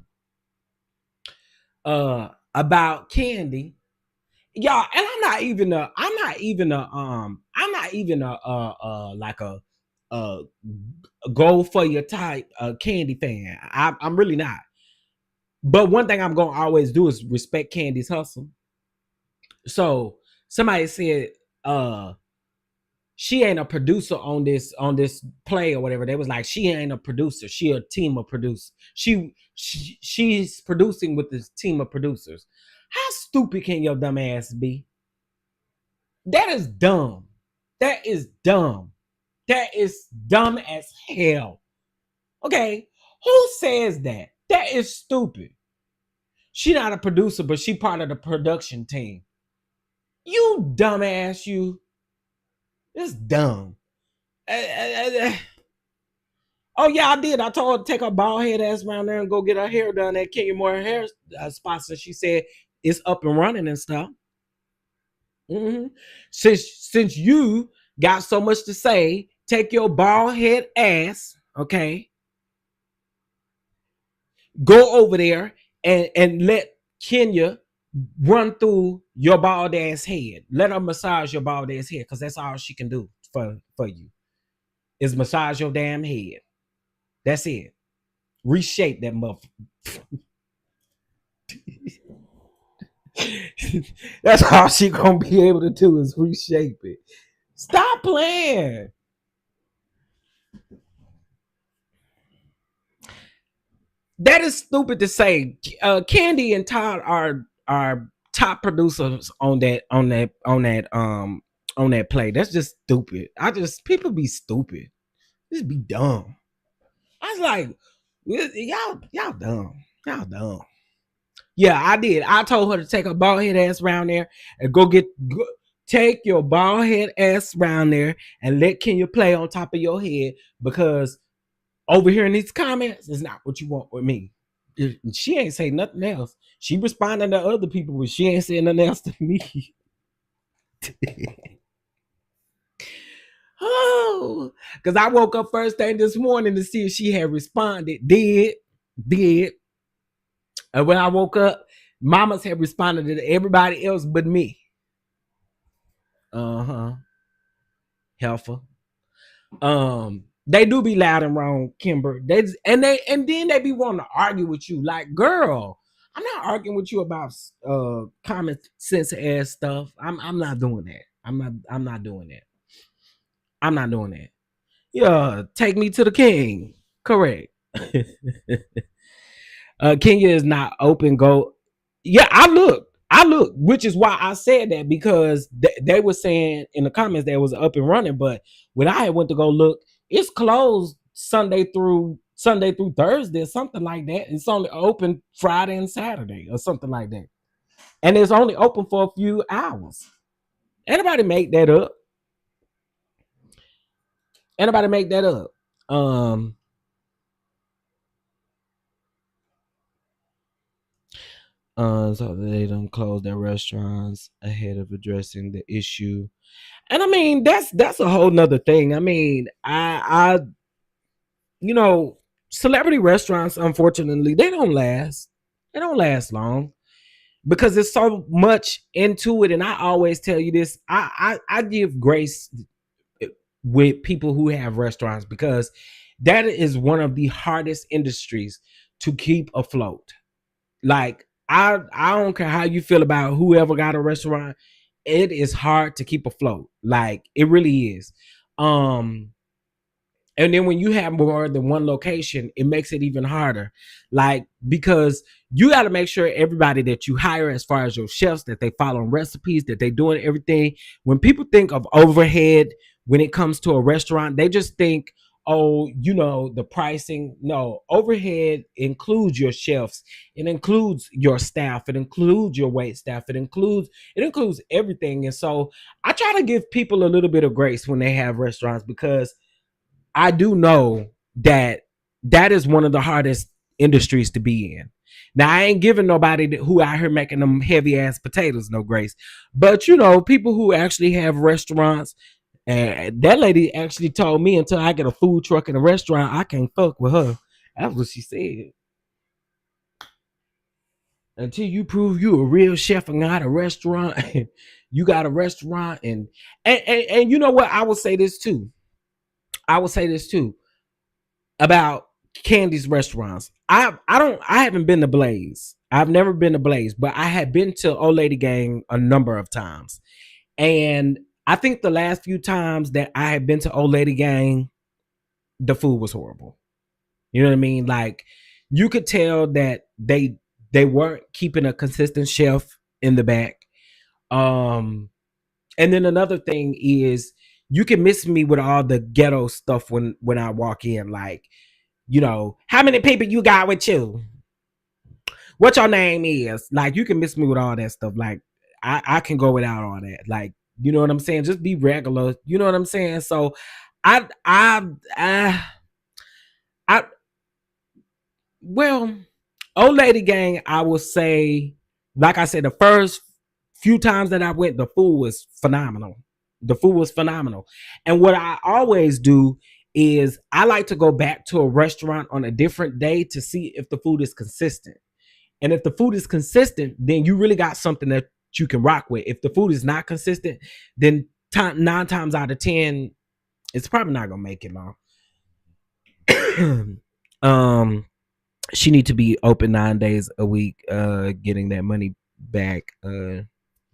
about Candy. y'all, and I'm not even like a go for your type Candy fan. I'm really not. But one thing I'm gonna always do is respect Candy's hustle. So somebody said she ain't a producer on this play or whatever. They was like, she ain't a producer. She a team of producers. She's producing with this team of producers. How stupid can your dumb ass be? That is dumb. That is dumb. That is dumb as hell. Okay, who says that? That is stupid. She not a producer, but she part of the production team. You dumbass, you. It's dumb. Oh yeah, I did. I told her to take her bald head ass around there and go get her hair done at Kenya Moore hair spots, and she said it's up and running and stuff. Mm-hmm. Since you got so much to say, take your bald head ass, okay, go over there and let Kenya run through your bald ass head. Let her massage your bald ass head, because that's all she can do for you is massage your damn head. That's it. Reshape that muffin. That's all she gonna be able to do is reshape it. Stop playing. That is stupid to say. Candy and Todd are top producers on that play. That's just stupid. People be stupid. Just be dumb. I was like, y'all dumb. Y'all dumb. Yeah, I did. I told her to take her bald head ass around there and take your bald head ass around there and let Kenya play on top of your head, because over here in these comments is not what you want with me. She ain't say nothing else. She responding to other people, but she ain't saying nothing else to me. Oh, because I woke up first thing this morning to see if she had responded. Did. And when I woke up, mamas had responded to everybody else but me. Uh-huh. Helpful. They do be loud and wrong, Kimber. And then they be wanting to argue with you. Like, girl, I'm not arguing with you about common sense ass stuff. I'm not doing that. I'm not doing that. I'm not doing that. Yeah, take me to the king. Correct. Kenya is not open. Go. Yeah, I look, which is why I said that, because they were saying in the comments that it was up and running, but when I went to go look, it's closed Sunday through Thursday or something like that. It's only open Friday and Saturday or something like that, and it's only open for a few hours. Anybody make that up? Anybody make that up? So they don't close their restaurants ahead of addressing the issue. And I mean, that's a whole nother thing. I mean, I celebrity restaurants, unfortunately, they don't last. They don't last long because there's so much into it. And I always tell you this: I give grace with people who have restaurants, because that is one of the hardest industries to keep afloat. Like, I don't care how you feel about whoever got a restaurant, it is hard to keep afloat. Like, it really is. And then when you have more than one location, it makes it even harder. Like, because you got to make sure everybody that you hire, as far as your chefs, that they follow recipes, that they doing everything. When people think of overhead when it comes to a restaurant, they just think, oh, the pricing. No, overhead includes your chefs. It includes your staff. It includes your wait staff. It includes everything. And so I try to give people a little bit of grace when they have restaurants, because I do know that that is one of the hardest industries to be in. Now, I ain't giving nobody who out here making them heavy ass potatoes no grace, but people who actually have restaurants. And that lady actually told me, until I get a food truck and a restaurant, I can't fuck with her. That's what she said. until you prove you a real chef and got a restaurant. You got a restaurant, and you know what? I will say this too. I will say this too about Candy's restaurants. I haven't been to Blaze. I've never been to Blaze, but I had been to Old Lady Gang a number of times. And I think the last few times that I had been to Old Lady Gang, the food was horrible. You know what I mean? Like you could tell that they weren't keeping a consistent chef in the back. Um and then another thing is you can miss me with all the ghetto stuff when I walk in, like, you know, how many people you got with you? What your name is? Like you can miss me with all that stuff. Like I can go without all that. Like, you know what I'm saying? Just be regular. You know what I'm saying? So I I I I well, Old Lady Gang, I will say, like I said, the first few times that I went, the food was phenomenal. The food was phenomenal. And what I always do is I like to go back to a restaurant on a different day to see if the food is consistent. And if the food is consistent, then you really got something that you can rock with. If the food is not consistent, then 9 times out of 10, it's probably not gonna make it long. um she need to be open 9 days a week, getting that money back.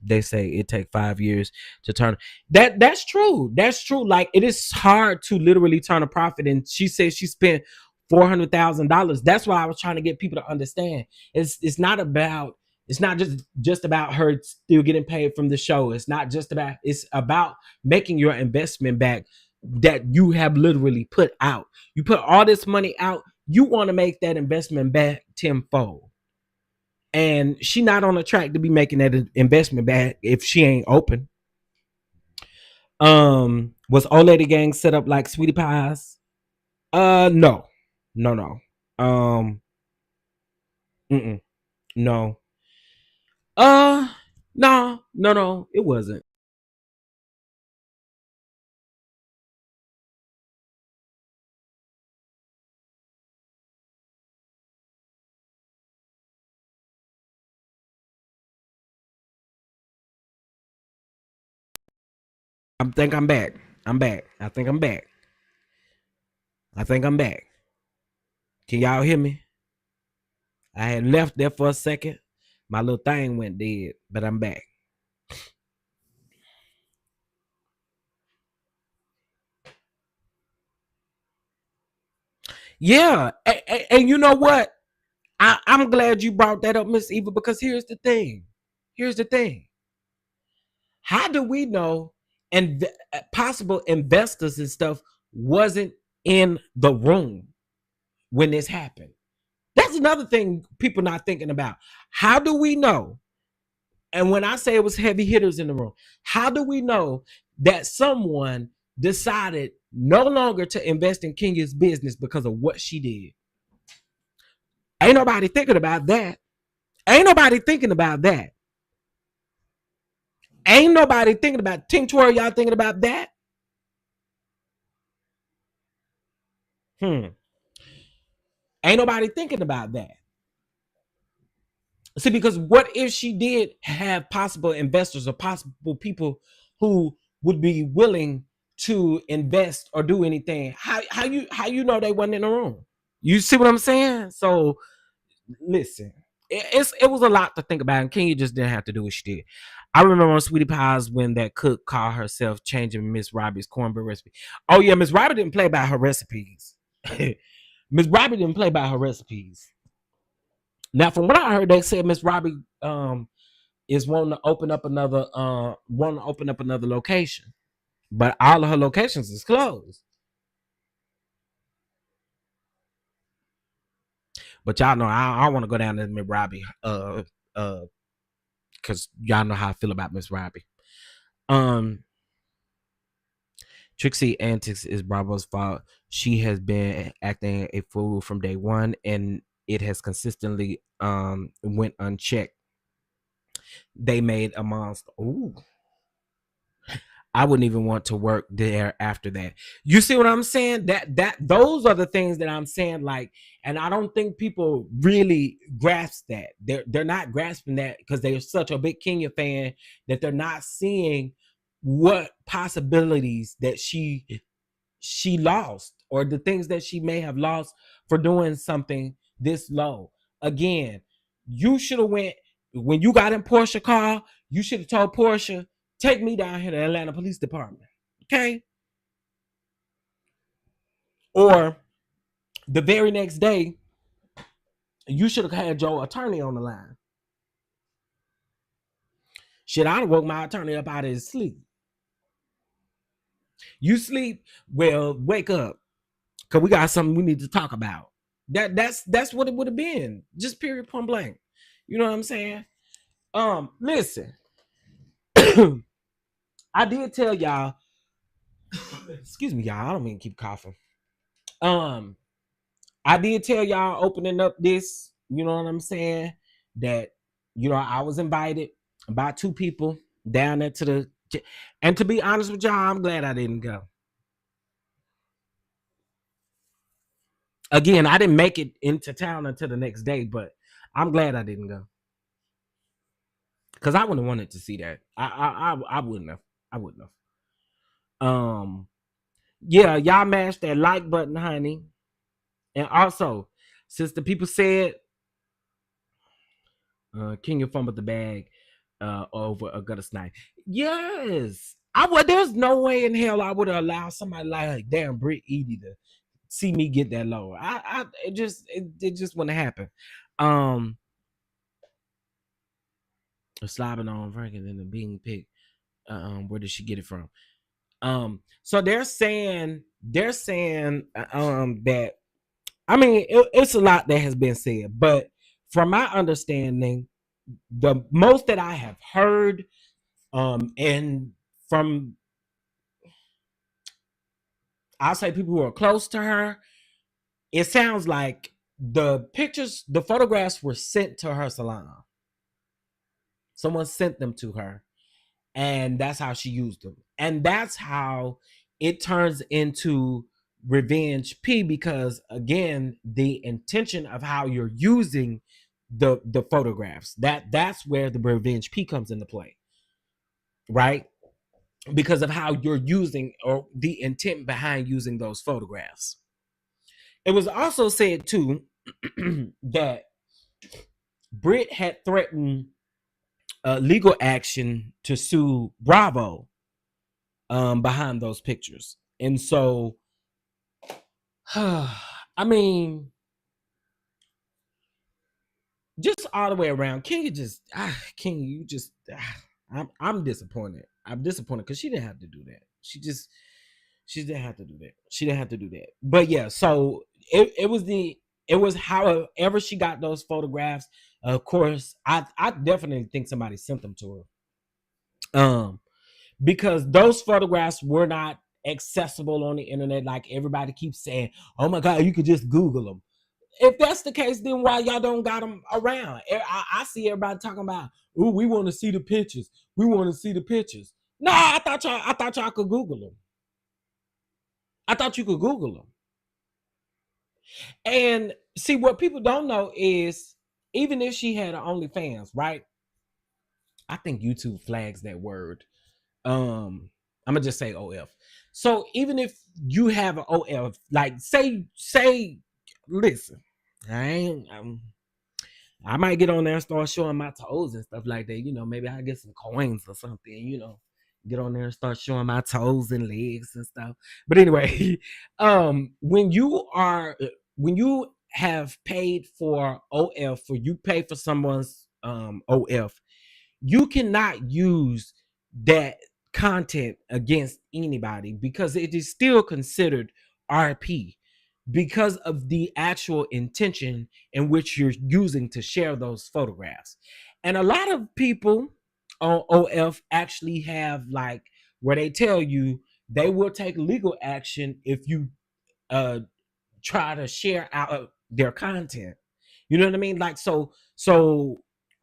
They say it take 5 years to turn. That's true. That's true. Like it is hard to literally turn a profit. And she said she spent $400,000. That's why I was trying to get people to understand. It's not about, it's not just about her still getting paid from the show. It's not just about, it's about making your investment back that you have literally put out. You put all this money out, you want to make that investment back tenfold. And she not on a track to be making that investment back if she ain't open. Was Old Lady Gang set up like Sweetie Pies? No, no, no. Mm-mm, no. Uh, no, no, no. It wasn't. I think I'm back. I'm back. I think I'm back. I think I'm back. Can y'all hear me? I had left there for a second. My little thing went dead, but I'm back. Yeah, and you know what? I'm glad you brought that up, Miss Eva, because here's the thing. Here's the thing. How do we know and possible investors and stuff wasn't in the room when this happened? That's another thing people not thinking about. How do we know? And when I say it was heavy hitters in the room, how do we know that someone decided no longer to invest in Kenya's business because of what she did? Ain't nobody thinking about that. Ain't nobody thinking about that. Ain't nobody thinking about Tinctoire. Y'all thinking about that? Hmm. Ain't nobody thinking about that. See, because what if she did have possible investors or possible people who would be willing to invest or do anything? How you know they wasn't in the room? You see what I'm saying? So listen, it was a lot to think about, and Kenya just didn't have to do what she did. I remember on Sweetie Pies when that cook called herself changing Miss Robbie's cornbread recipe. Oh yeah, Miss Robbie didn't play by her recipes. Miss Robbie didn't play by her recipes. Now, from what I heard, they said Miss Robbie is wanting to open up another location, but all of her locations is closed. But y'all know I want to go down to Miss Robbie, because y'all know how I feel about Miss Robbie. Um, Trixie antics is Bravo's fault. She has been acting a fool from day one, and it has consistently went unchecked. They made a monster. Ooh, I wouldn't even want to work there after that. You see what I'm saying? That those are the things that I'm saying. Like, and I don't think people really grasp that. They're not grasping that because they're such a big Kenya fan that they're not seeing what possibilities that she lost, or the things that she may have lost for doing something this low. Again, you should have went when you got in Portia car. You should have told Portia, take me down here to Atlanta Police Department, okay? Or the very next day, you should have had your attorney on the line. Shit, I'd have woke my attorney up out of his sleep. You sleep? Well, wake up, cause we got something we need to talk about. That's what it would have been. Just period, point blank. You know what I'm saying? Listen, I did tell y'all. Excuse me, y'all. I don't mean to keep coughing. Um, I did tell y'all opening up this. You know what I'm saying? That I was invited by 2 people down there to the. And to be honest with y'all, I'm glad I didn't go. Again, I didn't make it into town until the next day, but I'm glad I didn't go because I wouldn't have wanted to see that. I wouldn't have. I wouldn't have. Yeah, y'all mash that like button, honey. And also, since the people said Kenya fumbled the bag over a gutter snipe. Yes. There's no way in hell I would have allowed somebody like damn Brit Eady to see me get that low. It just wouldn't happen. Slobbing on Franklin and the being picked. Where did she get it from? So they're saying that, I mean, it's a lot that has been said, but from my understanding, the most that I have heard, and from, I'll say, people who are close to her, it sounds like the photographs were sent to her salon. Someone sent them to her, and that's how she used them. And that's how it turns into revenge P, because again, the intention of how you're using the photographs, that's where the revenge P comes into play, right? Because of how you're using, or the intent behind using those photographs. It was also said too that Brit had threatened legal action to sue Bravo behind those pictures. And so, I mean, just all the way around, Kenya you just, I'm disappointed. I'm disappointed because she didn't have to do that. She didn't have to do that. She didn't have to do that. But yeah, so it was however she got those photographs. Of course, I definitely think somebody sent them to her. Because those photographs were not accessible on the internet like everybody keeps saying. Oh my God, you could just Google them. If that's the case, then why y'all don't got them around? I see everybody talking about, ooh, we want to see the pictures. We want to see the pictures. No, I thought y'all could Google them. I thought you could Google them. And see, what people don't know is, even if she had an OnlyFans, right? I think YouTube flags that word. I'm gonna just say OF. So even if you have an OF, like say, listen, I might get on there and start showing my toes and stuff like that. Maybe I get some coins or something. Get on there and start showing my toes and legs and stuff. But anyway, when you have paid for OF, or you pay for someone's OF, you cannot use that content against anybody, because it is still considered RP, because of the actual intention in which you're using to share those photographs. And a lot of people on OF actually have, like, where they tell you they will take legal action if you try to share out their content. You know what I mean? Like, so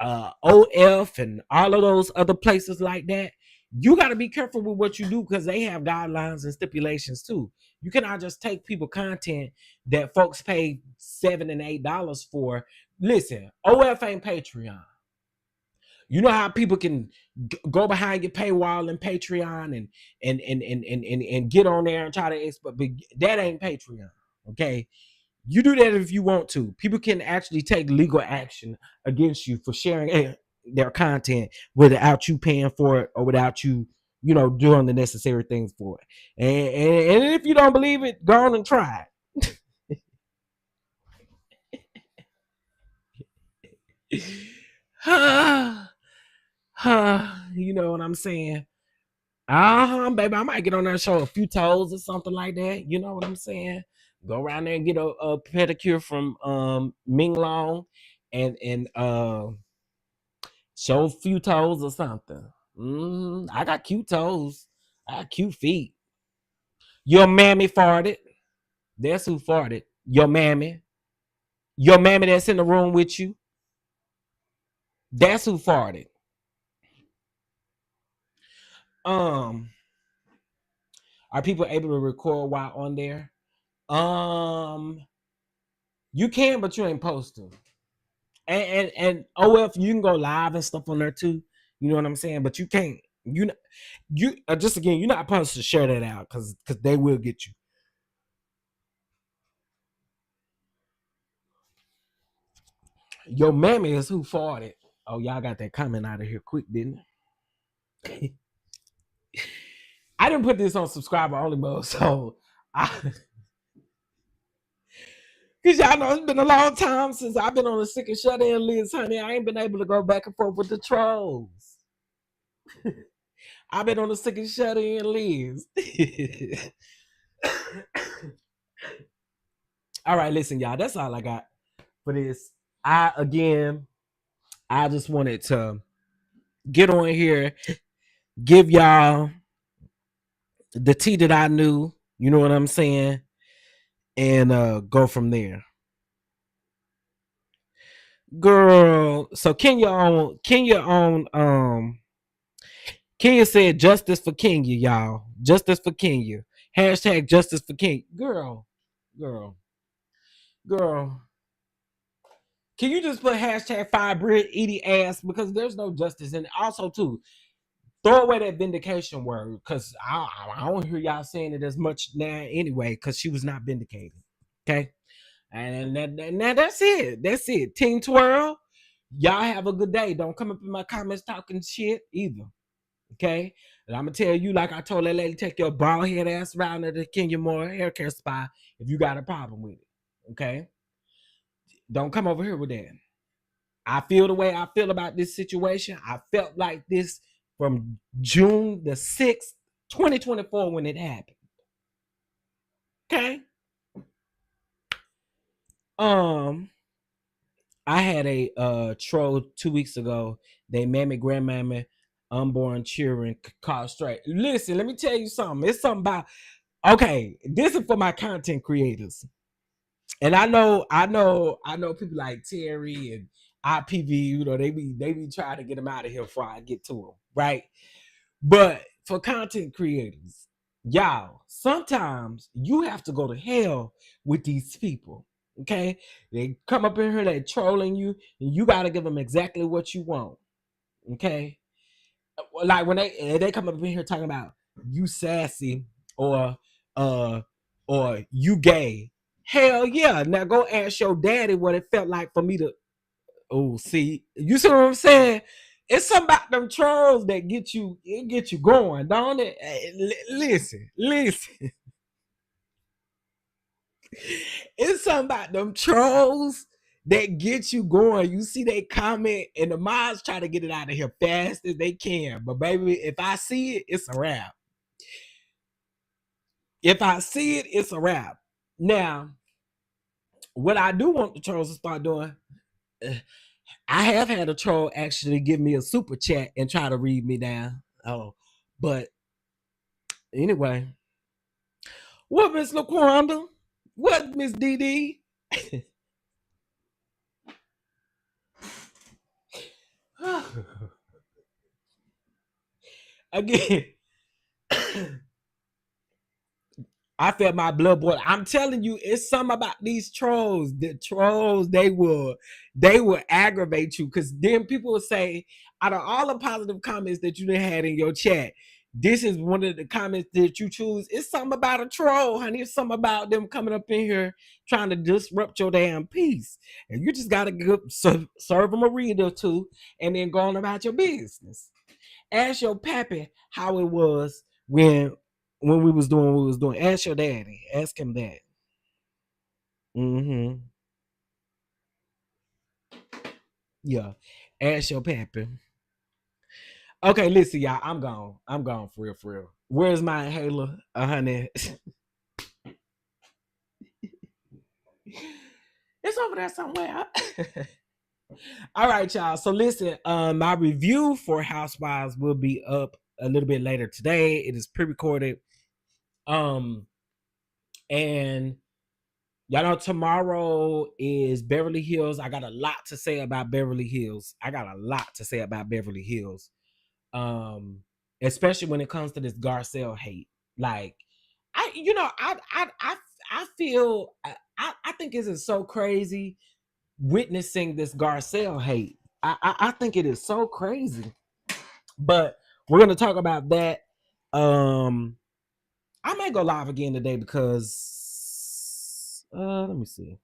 OF and all of those other places like that, you got to be careful with what you do because they have guidelines and stipulations too. You cannot just take people content that folks pay $7 and $8 for. Listen, OF ain't Patreon. You know how people can go behind your paywall and Patreon and get on there and try to but that ain't Patreon. Okay. You do that if you want to. People can actually take legal action against you for sharing their content without you paying for it or without you, doing the necessary things for it. And if you don't believe it, go on and try it. You know what I'm saying? Baby, I might get on there and show a few toes or something like that. You know what I'm saying? Go around there and get a pedicure from Ming Long and show a few toes or something. I got cute toes. I got cute feet. Your mammy farted. That's who farted. Your mammy. Your mammy that's in the room with you. That's who farted. Um, are people able to record while on there? You can, but you ain't supposed to. And OF, you can go live and stuff on there too. You know what I'm saying? But you can't. You just again, you're not supposed to share that out because they will get you. Your mammy is who farted. Oh, y'all got that comment out of here quick, didn't it? I didn't put this on subscriber only mode, so because y'all know it's been a long time since I've been on the sick and shut in list, honey. I ain't been able to go back and forth with the trolls. I've been on the sick and shut in list. All right, listen, y'all. That's all I got for this. I just wanted to get on here, give y'all the tea that I knew. You know what I'm saying, and go from there. Girl, so Kenya said justice for Kenya, y'all. Justice for Kenya. Hashtag justice for Kenya. Girl. Can you just put hashtag fire Brit Eady ass because there's no justice in it. Also, too, throw away that vindication word because I don't hear y'all saying it as much now anyway because she was not vindicated. Okay. And that's it. That's it. Team Twirl, y'all have a good day. Don't come up in my comments talking shit either. Okay. And I'm gonna tell you, like I told that lady, take your bald head ass around to the Kenya Moore hair care spa if you got a problem with it. Okay. Don't come over here with that. I feel the way I feel about this situation. I felt like this from June the 6th, 2024 when it happened. Okay. I had a troll 2 weeks ago. They mammy, grandmammy, unborn children caught straight. Listen, let me tell you something. It's something about this is for my content creators. And I know people like Terry and IPV, they be trying to get them out of here before I get to them, right? But for content creators, y'all, sometimes you have to go to hell with these people. Okay, they come up in here, they trolling you, and you got to give them exactly what you want. Okay, like when they come up in here talking about you sassy or you gay. Hell yeah! Now go ask your daddy what it felt like for me to. Oh, see, you see what I'm saying? It's something about them trolls that get you going, don't it? Hey, listen. It's something about them trolls that get you going. You see they comment and the mods try to get it out of here fast as they can. But baby, if I see it, it's a wrap. If I see it, it's a wrap. Now, what I do want the trolls to start doing, I have had a troll actually give me a super chat and try to read me down. Oh, but anyway, what Miss LaQuanda? What Miss DD? Again, I felt my blood boil. I'm telling you, it's something about these trolls. The trolls, they will aggravate you, because then people will say, out of all the positive comments that you done had in your chat, this is one of the comments that you choose. It's something about a troll, honey. It's something about them coming up in here trying to disrupt your damn peace. And you just gotta serve them a read or two and then go on about your business. Ask your pappy how it was when we was doing what we was doing. Ask your daddy. Ask him that. Mm-hmm. Yeah. Ask your pappy. Okay, listen, y'all. I'm gone. I'm gone for real, for real. Where's my inhaler? Honey. It's over there somewhere. All right, y'all. So listen, my review for Housewives will be up a little bit later today. It is pre-recorded. And y'all know tomorrow is Beverly Hills. I got a lot to say about Beverly Hills. Especially when it comes to this Garcelle hate. Like, I feel I think it is so crazy witnessing this Garcelle hate. I think it is so crazy. But we're gonna talk about that. I may go live again today because let me see.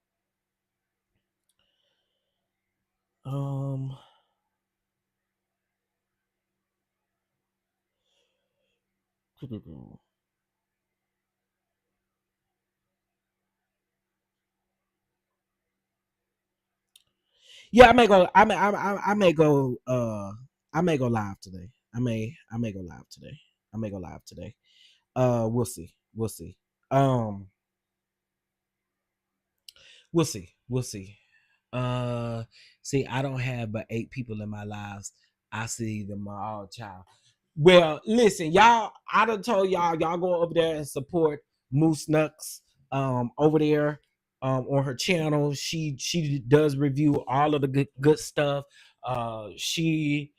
Yeah, I may go. I may go. I may go live today. I may go live today. I may go live today. We'll see. We'll see. We'll see. We'll see. See, I don't have but 8 people in my lives. I see them all, child. Well, listen, y'all. I done told y'all go over there and support Moose Nux over there on her channel. She does review all of the good stuff. She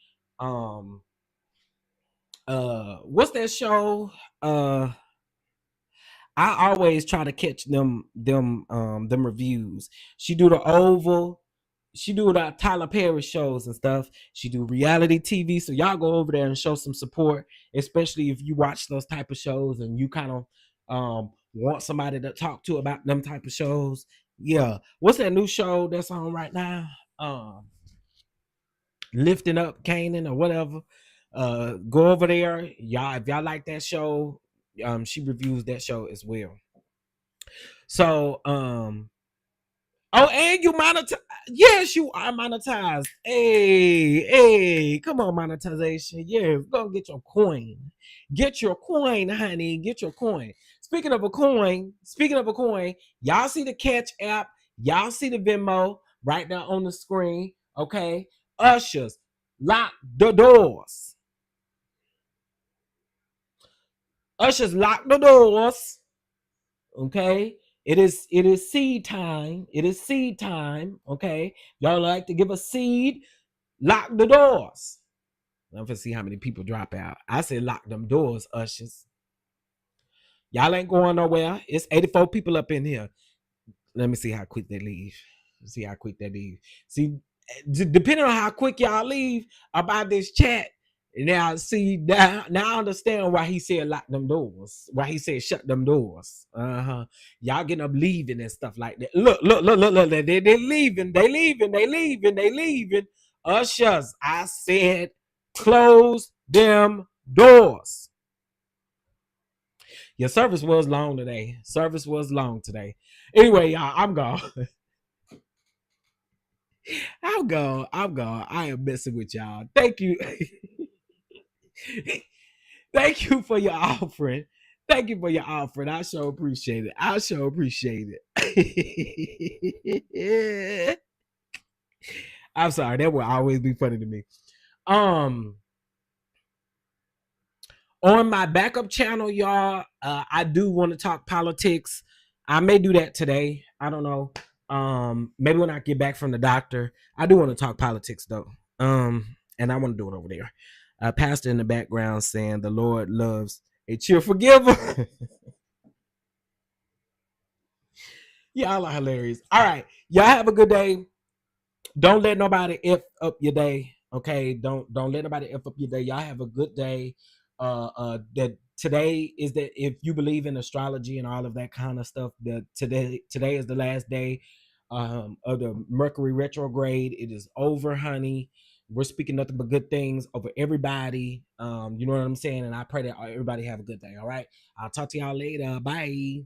what's that show? I always try to catch them reviews. She do the Oval. She do the Tyler Perry shows and stuff. She do reality TV. So y'all go over there and show some support, especially if you watch those type of shows and you kind of want somebody to talk to about them type of shows. Yeah. What's that new show that's on right now? Lifting Up Canaan or whatever. Go over there. Y'all, if y'all like that show, she reviews that show as well. So oh, and you monetize. Yes, you are monetized. Hey, come on, monetization. Yes, go get your coin. Get your coin, honey. Get your coin. Speaking of a coin, y'all see the Catch app. Y'all see the Venmo right now on the screen. Okay. Ushers, lock the doors. Ushers, lock the doors. Okay. It is seed time. It is seed time. Okay. Y'all like to give a seed, lock the doors. I'm gonna see how many people drop out. I said lock them doors, ushers. Y'all ain't going nowhere. It's 84 people up in here. Let me see how quick they leave. See how quick they leave. See, depending on how quick y'all leave about this chat, now see now I understand why he said lock them doors. Why he said shut them doors. Y'all getting up leaving and stuff like that. Look. They leaving. They leaving. Ushers, I said close them doors. Your service was long today. Anyway, y'all, I'm gone. I'm gone. I am messing with y'all. Thank you. Thank you for your offering. I sure appreciate it. I'm sorry. That will always be funny to me. On my backup channel, y'all, I do want to talk politics. I may do that today. I don't know. Maybe when I get back from the doctor. I do want to talk politics though. And I want to do it over there. A pastor in the background saying the Lord loves a cheerful giver. Y'all are hilarious. All right. Y'all have a good day. Don't let nobody F up your day. Okay. Don't let nobody F up your day. Y'all have a good day. That today is that if you believe in astrology and all of that kind of stuff, that today is the last day of the Mercury retrograde. It is over, honey. We're speaking nothing but good things over everybody. You know what I'm saying? And I pray that everybody have a good day. All right. I'll talk to y'all later. Bye.